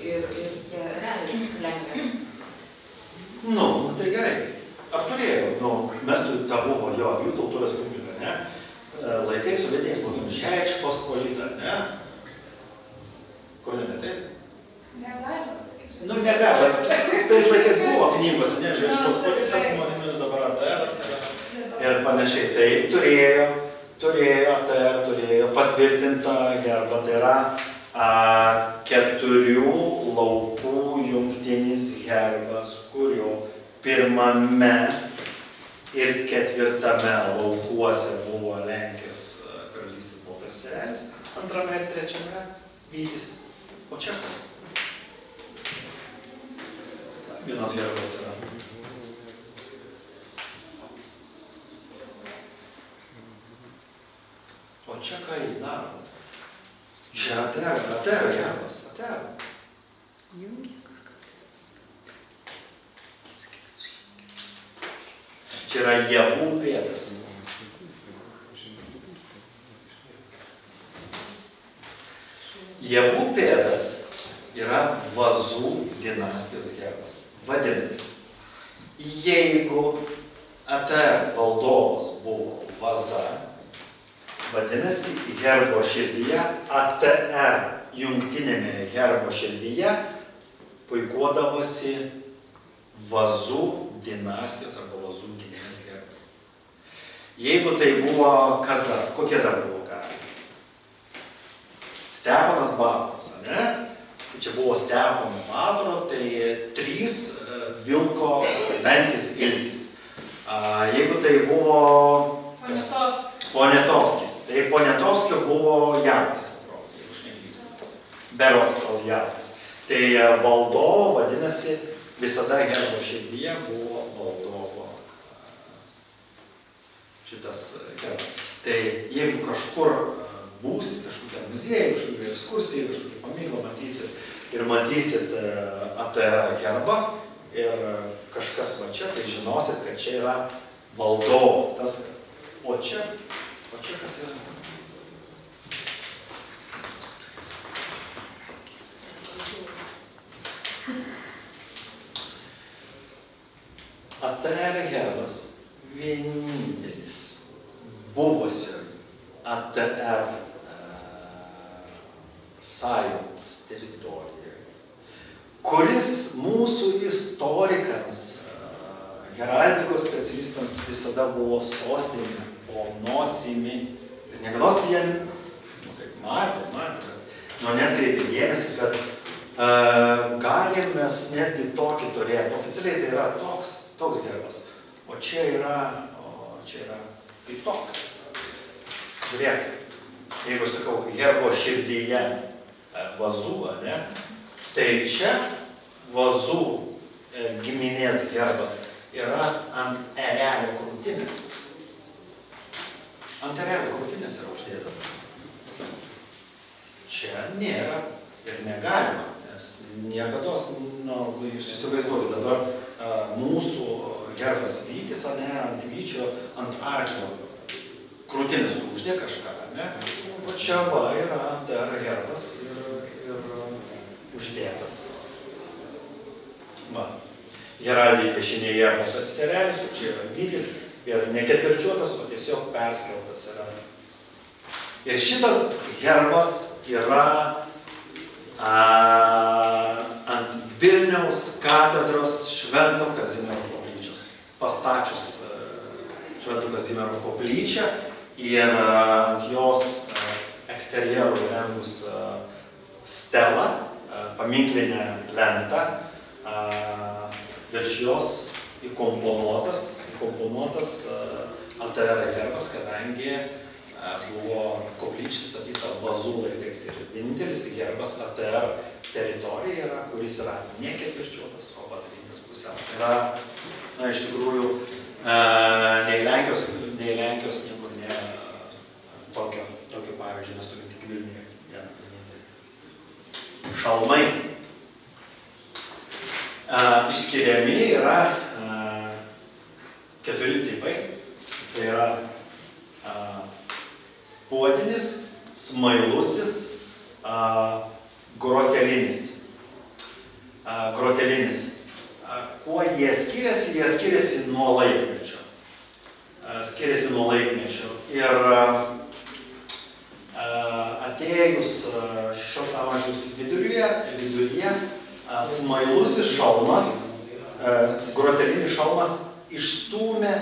Ir tie realiai lenkia.
Nu, tai gerai. Ar turėjo? Nu, mes ta buvo jo abiejų tautų respublika, ne? Laikais sovietiniais būtum Žečpospolita, ne? Kur ne taip?
Negalima sakyti.
Nu, negalima. Tais laikais buvo knygos, ne? Žečpospolita, vadinasi dabar ATR-as ir panašiai. Tai turėjo ATR, turėjo patvirtintą herbą, tai yra 4 laukų jungtinis herbas, kurio pirmame ir 4 laukuose buvo Lenkijos karalystės baltas senelis, 2 ir 3 Vytis. O čia kas? Vienas herbas yra. O čia ką jis daro? Čia ATR herbas, ATR. Čia yra javų pėdas. Javų pėdas yra Vazų dinastijos herbas. Vadinasi, jeigu ATR valdovas buvo Vaza, vadinasi, herbo širdyje, ATR jungtinėme herbo širdyje puikuodavosi Vazų dinastijos arba Vazų giminės herbas. Jeigu tai buvo, kas dar, kokie dar buvo karaliai? Steponas Batoras, ne? Tai čia buvo Stepono Batoro, tai 3 vilko dantys ilgis. Jeigu tai buvo Poniatovskis. Tai Poniatovskio buvo jautis, atrodo, jeigu aš neklystu. Beros atrodo jautis. Tai valdovo, vadinasi, visada herbo širdyje buvo valdovo šitas herbas. Tai jeigu kažkur būsit, kažkokią muziejų, kažkokią ekskursiją, kažkokį paminklą matysit ir matysit ATR herbą, ir kažkas va čia, tai žinosit, kad čia yra valdovo. O čia kas yra? ATR herbas vienintelis buvusio ATR sąjungos teritorijoje, kuris mūsų istorikams, heraldikos specialistams visada buvo sostinė, po nosimi. Ir niekada jie, matė, netkreipė dėmesį, kad galim mes netgi tokį turėti. Oficialiai tai yra toks herbas, o čia yra kaip toks. Žiūrėk, jeigu sakau herbo širdyje vazų, ne, tai čia vazų giminės herbas yra ant erelio krūtinės. Ant erelio krūtinės yra uždėtas. Čia nėra ir negalima, nes niekados, jūs įsivaizduokite dabar mūsų herbas vytis, ant vyčio, ant arklio krūtinės tu uždė kažką, ne? O čia va yra dar herbas ir uždėtas. Va. Heraldija dešinėje tas erelis, o čia yra vytis ir neketvirčiuotas, o tiesiog perskeltas yra. Ir šitas herbas yra ant Vilniaus katedros Švento Kazimiero koplyčios. Pastačius Švento Kazimiero koplyčią ir ant jos eksterjerų rengus stelą, paminklinę lentą, virš jos įkomponuotas ATR herbas, kadangi buvo koplyčia statyta vazų laikais ir vienintelis herbas ATR teritorija yra, kuris yra ne ketvirčiuotas, o patrintas pusiau. Yra, iš tikrųjų, nei Lenkijos niekur nėra tokio pavyzdžio, mes turime tik Vilniuje. Šalmai. Išskiriami yra 4 tipai. Tai yra puodinis, smailusis, grotelinis. Kuo jie skiriasi? Jie skiriasi nuo laikmečio. Ir atėjus 16 amžiaus viduryje smailusis šalmas, grotelinis šalmas išstūmė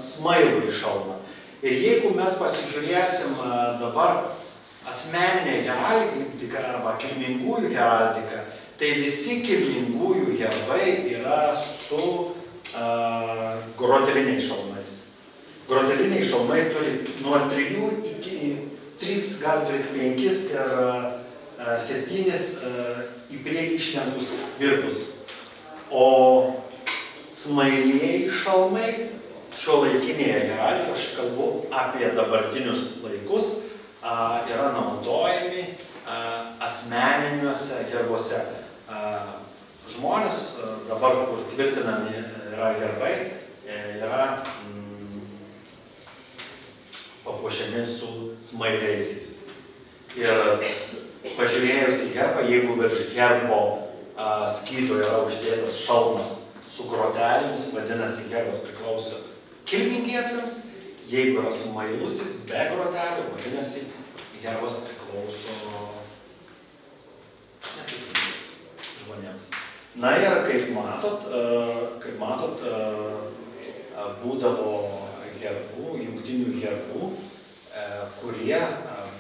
smailų į šalmą. Ir jeigu mes pasižiūrėsim dabar asmeninę heraldiką arba kilmingųjų heraldiką, tai visi kilmingųjų herbai yra su groteliniais šalmais. Groteliniai šalmai turi nuo 3 iki 3, gali turėti 5 ir 7 į priekį išlenktus virbus. O smailieji šalmai šiuolaikinėje heraldikoje, aš kalbu apie dabartinius laikus, yra naudojami asmeniniuose herbuose. Žmonės dabar, kur tvirtinami yra herbai, yra papuošiami su smailiaisiais. Ir pažiūrėjus į herbą, jeigu virš herbo skydo yra uždėtas šalmas su grotelėmis, vadinasi, herbas priklauso kilmingiesiems, jeigu yra smailusis be grotelių, vadinasi, herbas priklauso nekilmingiesiems žmonėms. Na ir kaip matot, būdavo herbų, jungtinių herbų, kurie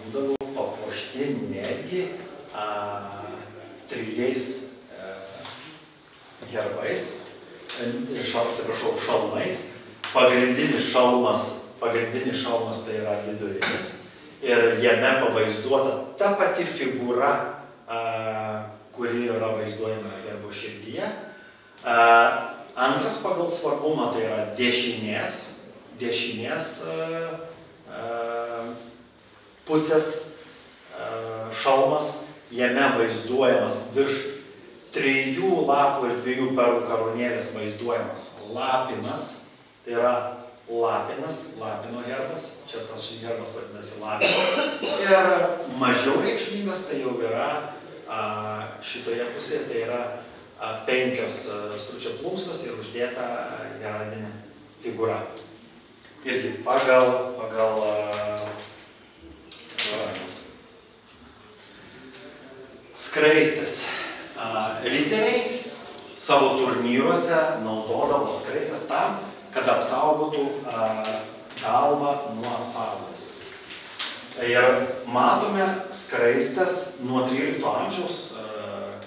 būdavo papuošti netgi 3 herbais, šalmais. Pagrindinis šalmas tai yra vidurinis ir jame pavaizduota ta pati figūra, kuri yra vaizduojama herbo širdyje. Antras pagal svarbumą tai yra dešinės pusės šalmas, jame vaizduojamas virš 3 lapų ir 2 perlų karūnėlės vaizduojamas lapinas, tai yra lapinas, lapino herbas, čia tas herbas vadinasi lapinas, ir mažiau reikšmingas tai jau yra šitoje pusėje, tai yra 5 stručio plunksnos ir uždėta heraldinė figūra. Irgi pagal ragus. Skraistės. Riteriai savo turnyruose naudodavo skraistės tam, kad apsaugotų galvą nuo saulės. Ir matome skraistės nuo 13 amžiaus,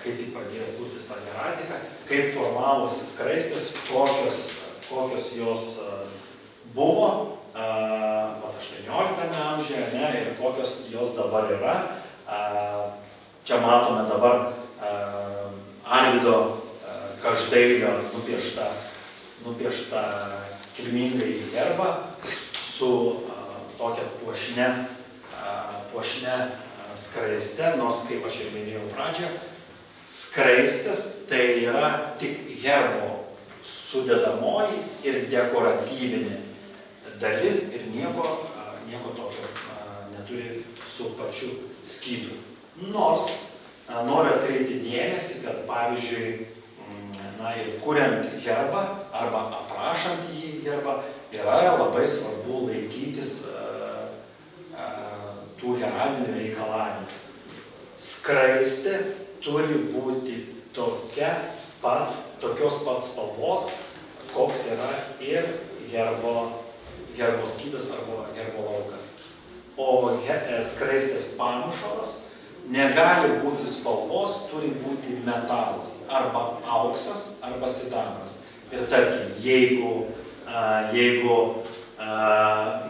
kai tik pradėjo kurtis tą heraldiką, kaip formavosi skraistės, kokios jos buvo 18 amžiuje, ir kokios jos dabar yra. Čia matome dabar Arvydo Každailio nupieštą kilmingai herbą su tokia puošne skraiste, nors, kaip aš ir minėjau pradžioje, skraistės tai yra tik herbo sudedamoji ir dekoratyvinė dalis ir nieko tokio neturi su pačiu skydu. Nors noriu atkreipti dėmesį, kad pavyzdžiui, ir kuriant herbą arba aprašant jį herbą, yra labai svarbu laikytis tų heraldinių reikalavimų. Skraistė turi būti tokios pat spalvos, koks yra ir herbo skydas arba herbo laukas. O skraistės pamušalas negali būti spalvos, turi būti metalas, arba auksas, arba sidabras. Ir tarkim, jeigu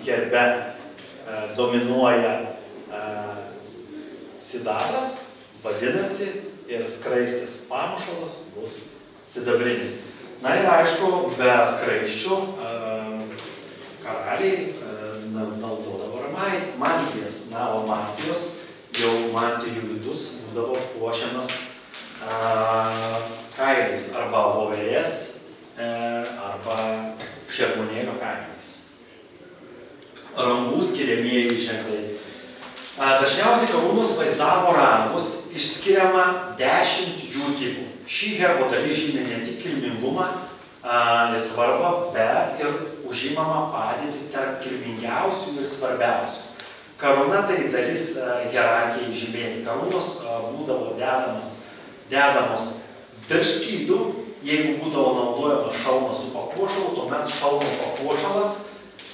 herbe dominuoja sidabras, vadinasi, ir skraistės pamušalas bus sidabrinis. Na ir aišku, be skraisčių karaliai naudodavo mantijas, o mantijos, jau mantijų vidus būdavo puošiamas kailiais, arba voverės, arba šermuonėlio kailiais. Rangų skiriamieji ženklai. Dažniausiai karūnos vaizdavo rangus, išskiriama 10 jų tipų. Šį herbo dalis žymi ne tik kilmingumą ir svarbą, bet ir užimamą padėtį tarp kilmingiausių ir svarbiausių. Karūna tai dalis hierarchijai žymėti. Karūnos būdavo dedamos virš skydų, jeigu būdavo naudojamas šalmas su papuošalu, tuomet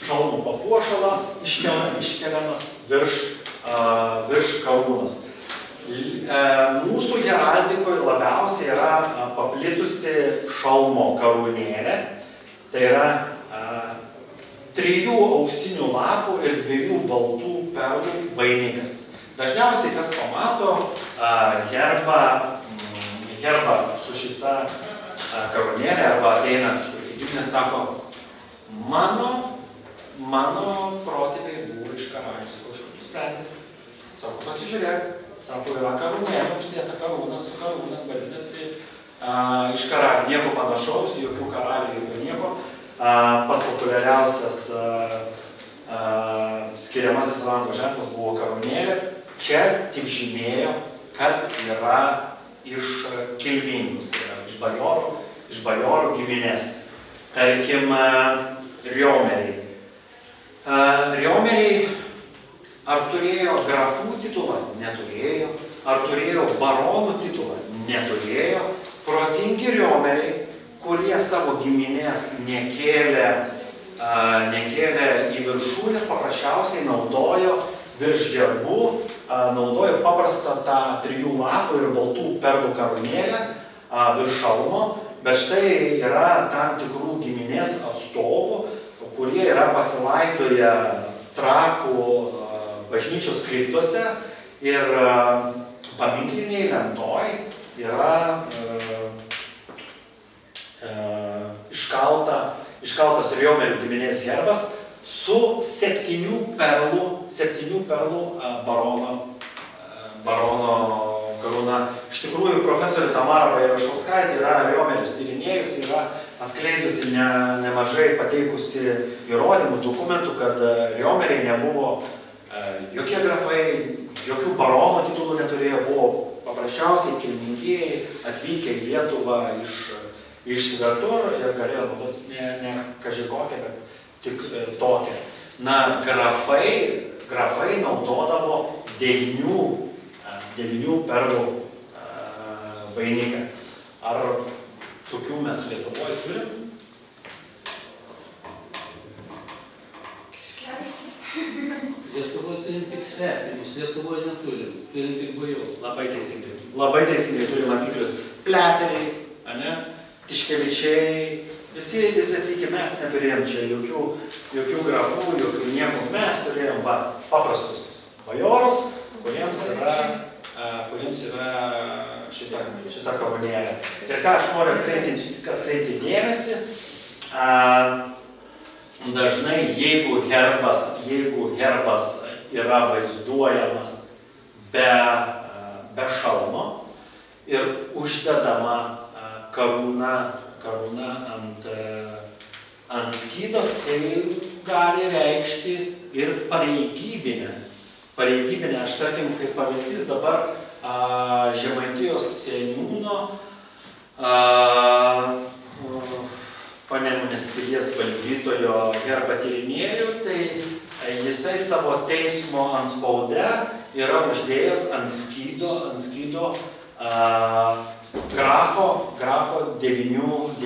šalmo papuošalas iškeliamas virš karūnos. Mūsų heraldikoje labiausiai yra paplitusi šalmo karūnėlė, tai yra 3 auksinių lapų ir 2 baltų perlų vainikas. Dažniausiai, kas pamato herbą su šita karūnėlė arba ateina kažkokia giminė, sako, mano protėviai buvo iš karalių. Sako, iš kur tu sprendi? Sako, pasižiūrėk. Sako, yra karūnėlė, uždėta karūna su karūna, vadinasi, iš karalių. Nieko panašaus, jokių karalių, jokių nieko. Pats populiariausias skiriamasis rango ženklas buvo karūnėlė. Čia tik žymėjo, kad yra iš kilmingus, tai yra iš bajorų giminės. Tarkim, riomeriai. Riomeriai ar turėjo grafų titulą? Neturėjo. Ar turėjo baronų titulą? Neturėjo. Protingi riomeriai, kurie savo giminės nekėlė į viršūnės, paprasčiausiai naudojo virš gerbų, naudojo paprastą tą 3 lapų ir baltų perlų karūnėlę virš šalmo, bet štai yra tam tikrų giminės atstovų, kurie yra pasilaidoję Trakų bažnyčios kriptose ir paminkliniai lentoj yra iškaltas riomerių giminės herbas su 7 perlų barono karūna. Iš tikrųjų, profesorė Tamara Bairašauskaitė yra riomerius tyrinėjusi, yra atskleidusi nemažai pateikusi įrodymų, dokumentų, kad riomeriai nebuvo jokie grafai, jokių barono titulų neturėjo, buvo paprasčiausiai kilmingieji atvykę į Lietuvą iš svetur ir galėjo naudotis ne kažkokią, bet tik tokią. Na, grafai naudodavo 9 perlų vainiką. Ar tokių mes Lietuvoje turim?
Lietuvoje turim tik svetimus, Lietuvoje neturim, turim tik bajorų.
Labai teisingai. Labai teisingai turim atvykėlius. Pleteriai, ane? Tiškevičiai, visi atvykę, mes neturėjom čia jokių grafų, jokių nieko. Mes turėjom paprastus bajorus, kuriems yra šita karūnėlė. Ir ką aš noriu atkreipti dėmesį, dažnai jeigu herbas yra vaizduojamas be šalmo ir uždedama karūna ant skydo, tai gali reikšti ir pareigybinę. Aš tarkim, kaip pavyzdys dabar Žemaitijos seniūno Panemunės pilies valdytojo herbą tyrinėjau, tai jisai savo teismo antspaude yra uždėjęs ant skydo grafo 9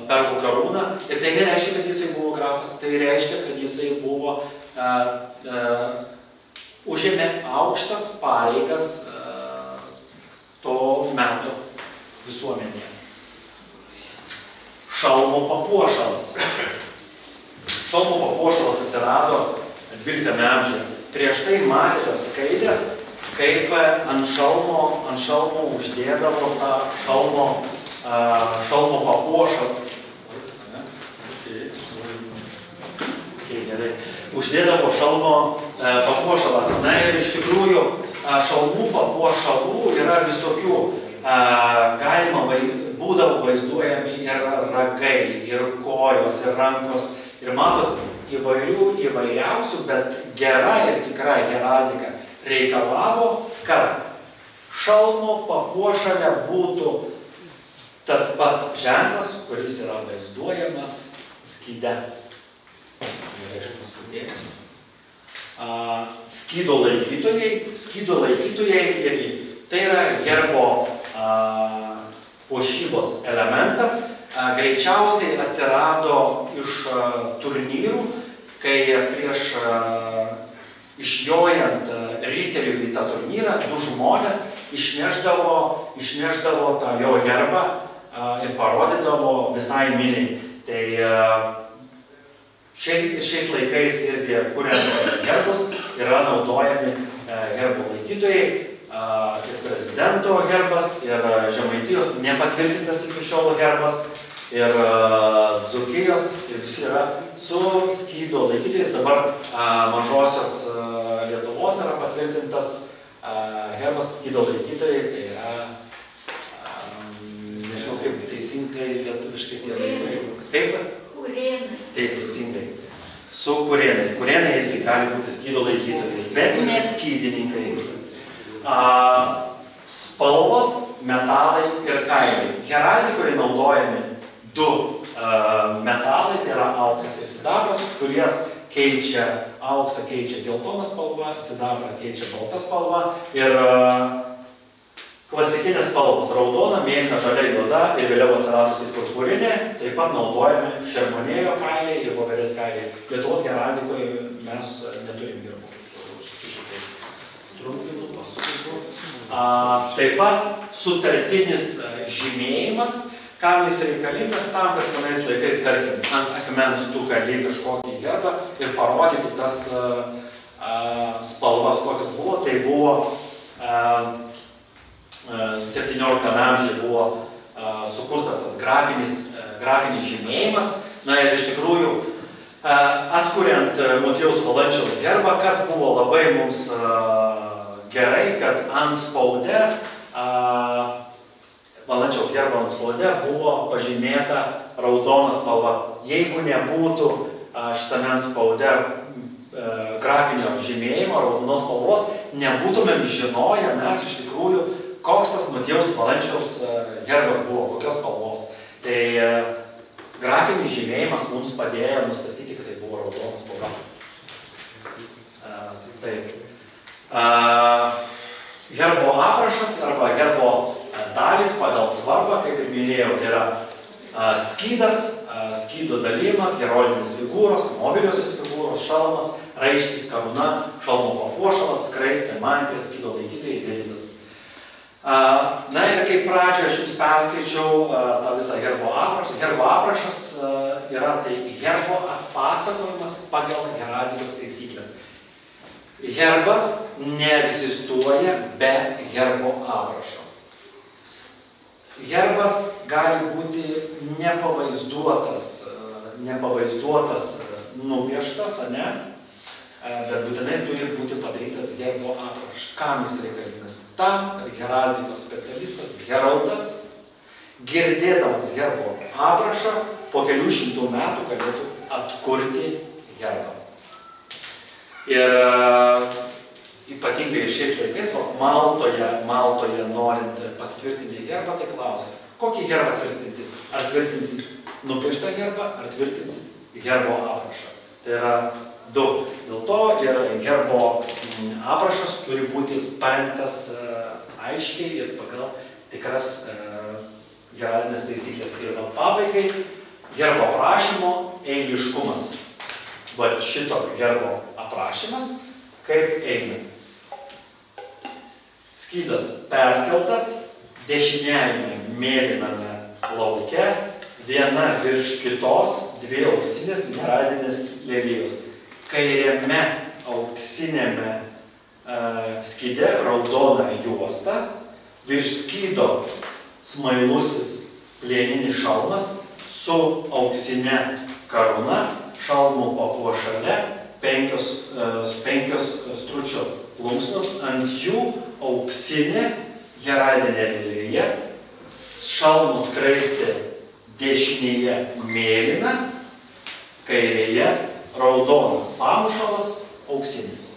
perlų karūną. Ir tai nereiškia, kad jisai buvo grafas, tai reiškia, kad jisai buvo užėmė aukštas pareigas to meto visuomenėje. Šalmo papuošalas. Šalmo papuošalas atsirado 12 amžiuje. Prieš tai matėte skaidrės, kaip ant šalmo uždėdavo tą šalmo papuošalą. Gerai. Uždėdavo šalmo papuošalas. Na ir iš tikrųjų šalmų papuošalų yra visokių. Galima būdavo vaizduojami ir ragai, ir kojos, ir rankos. Ir matot, įvairiausių, bet gera ir tikra heraldika reikalavo, kad šalmo papuošale būtų tas pats ženklas, kuris yra vaizduojamas skyde. Ir aš paskubėsiu. Skydo laikytojai irgi. Tai yra herbo puošybos elementas. Greičiausiai atsirado iš turnyrų, kai prieš išjojant riterių į tą turnyrą, 2 žmonės išnešdavo tą jo herbą ir parodydavo visai miniai. Tai šiais laikais irgi kuriant herbus yra naudojami herbo laikytojai, ir prezidento herbas, ir Žemaitijos nepatvirtintas iki šiol herbas, ir Dzūkijos, ir visi yra su skydo laikytojais. Dabar mažosios Lietuvos yra patvirtintas herbas skydo laikytojai, tai yra, nežinau kaip teisingai lietuviškai tie laikai. Kaip?
Kurėnai.
Taip, teisingai. Su kurėnais. Kurėnai irgi gali būti skydo laikytojais, bet ne skydininkai. Spalvos, metalai ir kailiai. Heraldikoje naudojami 2 metalai, tai yra auksas ir sidabras, kuries auksą keičia geltona spalva, sidabrą keičia balta spalva ir klasikinės spalvos raudona, mėlyna, žalia, juoda ir vėliau atsiradusi purpurinė, taip pat naudojami šermonėlio kailiai ir voverės kailiai. Lietuvos heraldikoje mes neturim herbų su šitais. Trumpinu, paskubu. Taip pat sutartinis žymėjimas, kam jis reikalingas tam, kad senais laikais, tarkim, ant akmens tu gali kažkokį herbą ir parodyti tas spalvas, kokios buvo. Tai buvo 17 amžiuje buvo sukurtas tas grafinis žymėjimas. Na ir iš tikrųjų, atkuriant Motiejaus Valančiaus herbą, kas buvo labai mums gerai, kad antspaude, Valančiaus herbo antspaude buvo pažymėta raudona spalva. Jeigu nebūtų šitame antspaude grafinio žymėjimo raudonos spalvos, nebūtumėm žinoję mes iš tikrųjų, koks tas Motiejaus Valančiaus herbas buvo, kokios spalvos. Tai grafinis žymėjimas mums padėjo nustatyti, kad tai buvo raudona spalva. Taip. Herbo aprašas arba herbo dalys pagal svarbą, kaip ir minėjau, tai yra skydas, skydo dalymas, heroldinis figūros, mobiliosios figūros, šalmas, raištis, karūna, šalmo papuošalas, skraistė, mantija, skydo laikytojai, devizas. Na ir kaip pradžioje aš jums perskaičiau tą visą herbo aprašą. Herbo aprašas yra tai herbo atpasakojimas pagal heraldikos taisyklės. Herbas neegzistuoja be herbo aprašo. Herbas gali būti nepavaizduotas nupieštas, ane? Bet būtinai turi būti padarytas herbo aprašas. Kam jis reikalingas? Tam, kad heraldikos specialistas, heraldas, girdėdamas herbo aprašą, po kelių šimtų metų galėtų atkurti herbą. Ir ypatingai ir šiais laikais, Maltoje norint pasitvirtinti herbą, tai klausia, kokį herbą tvirtinsi? Ar tvirtinsi nupieštą herbą, ar tvirtinsi herbo aprašą? Tai yra du. Dėl to ir herbo aprašas turi būti parengtas aiškiai ir pagal tikras heraldinės taisyklės. Ir pabaigai herbo aprašymo eiliškumas. Va šito herbo aprašymas kaip eina. Skydas perskeltas, dešiniajame mėlyname lauke, viena virš kitos, dvi auksinės heraldinės lelijos. Kairiame auksinėme skyde raudona juosta, virš skydo smailusis plieninis šalmas su auksine karūna, šalmo papuošale, penkios stručio plunksnos, ant jų auksinė heraldinė lelija, šalmo skraistė dešinėje mėlyna, kairėje raudona, pamušalas auksinis.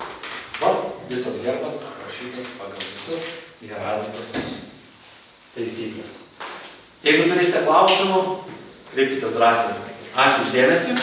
Va, visas herbas aprašytas pagal visas heraldikos taisyklės. Jeigu turėsite klausimų, kreipkitės drąsiai. Ačiū už dėmesį.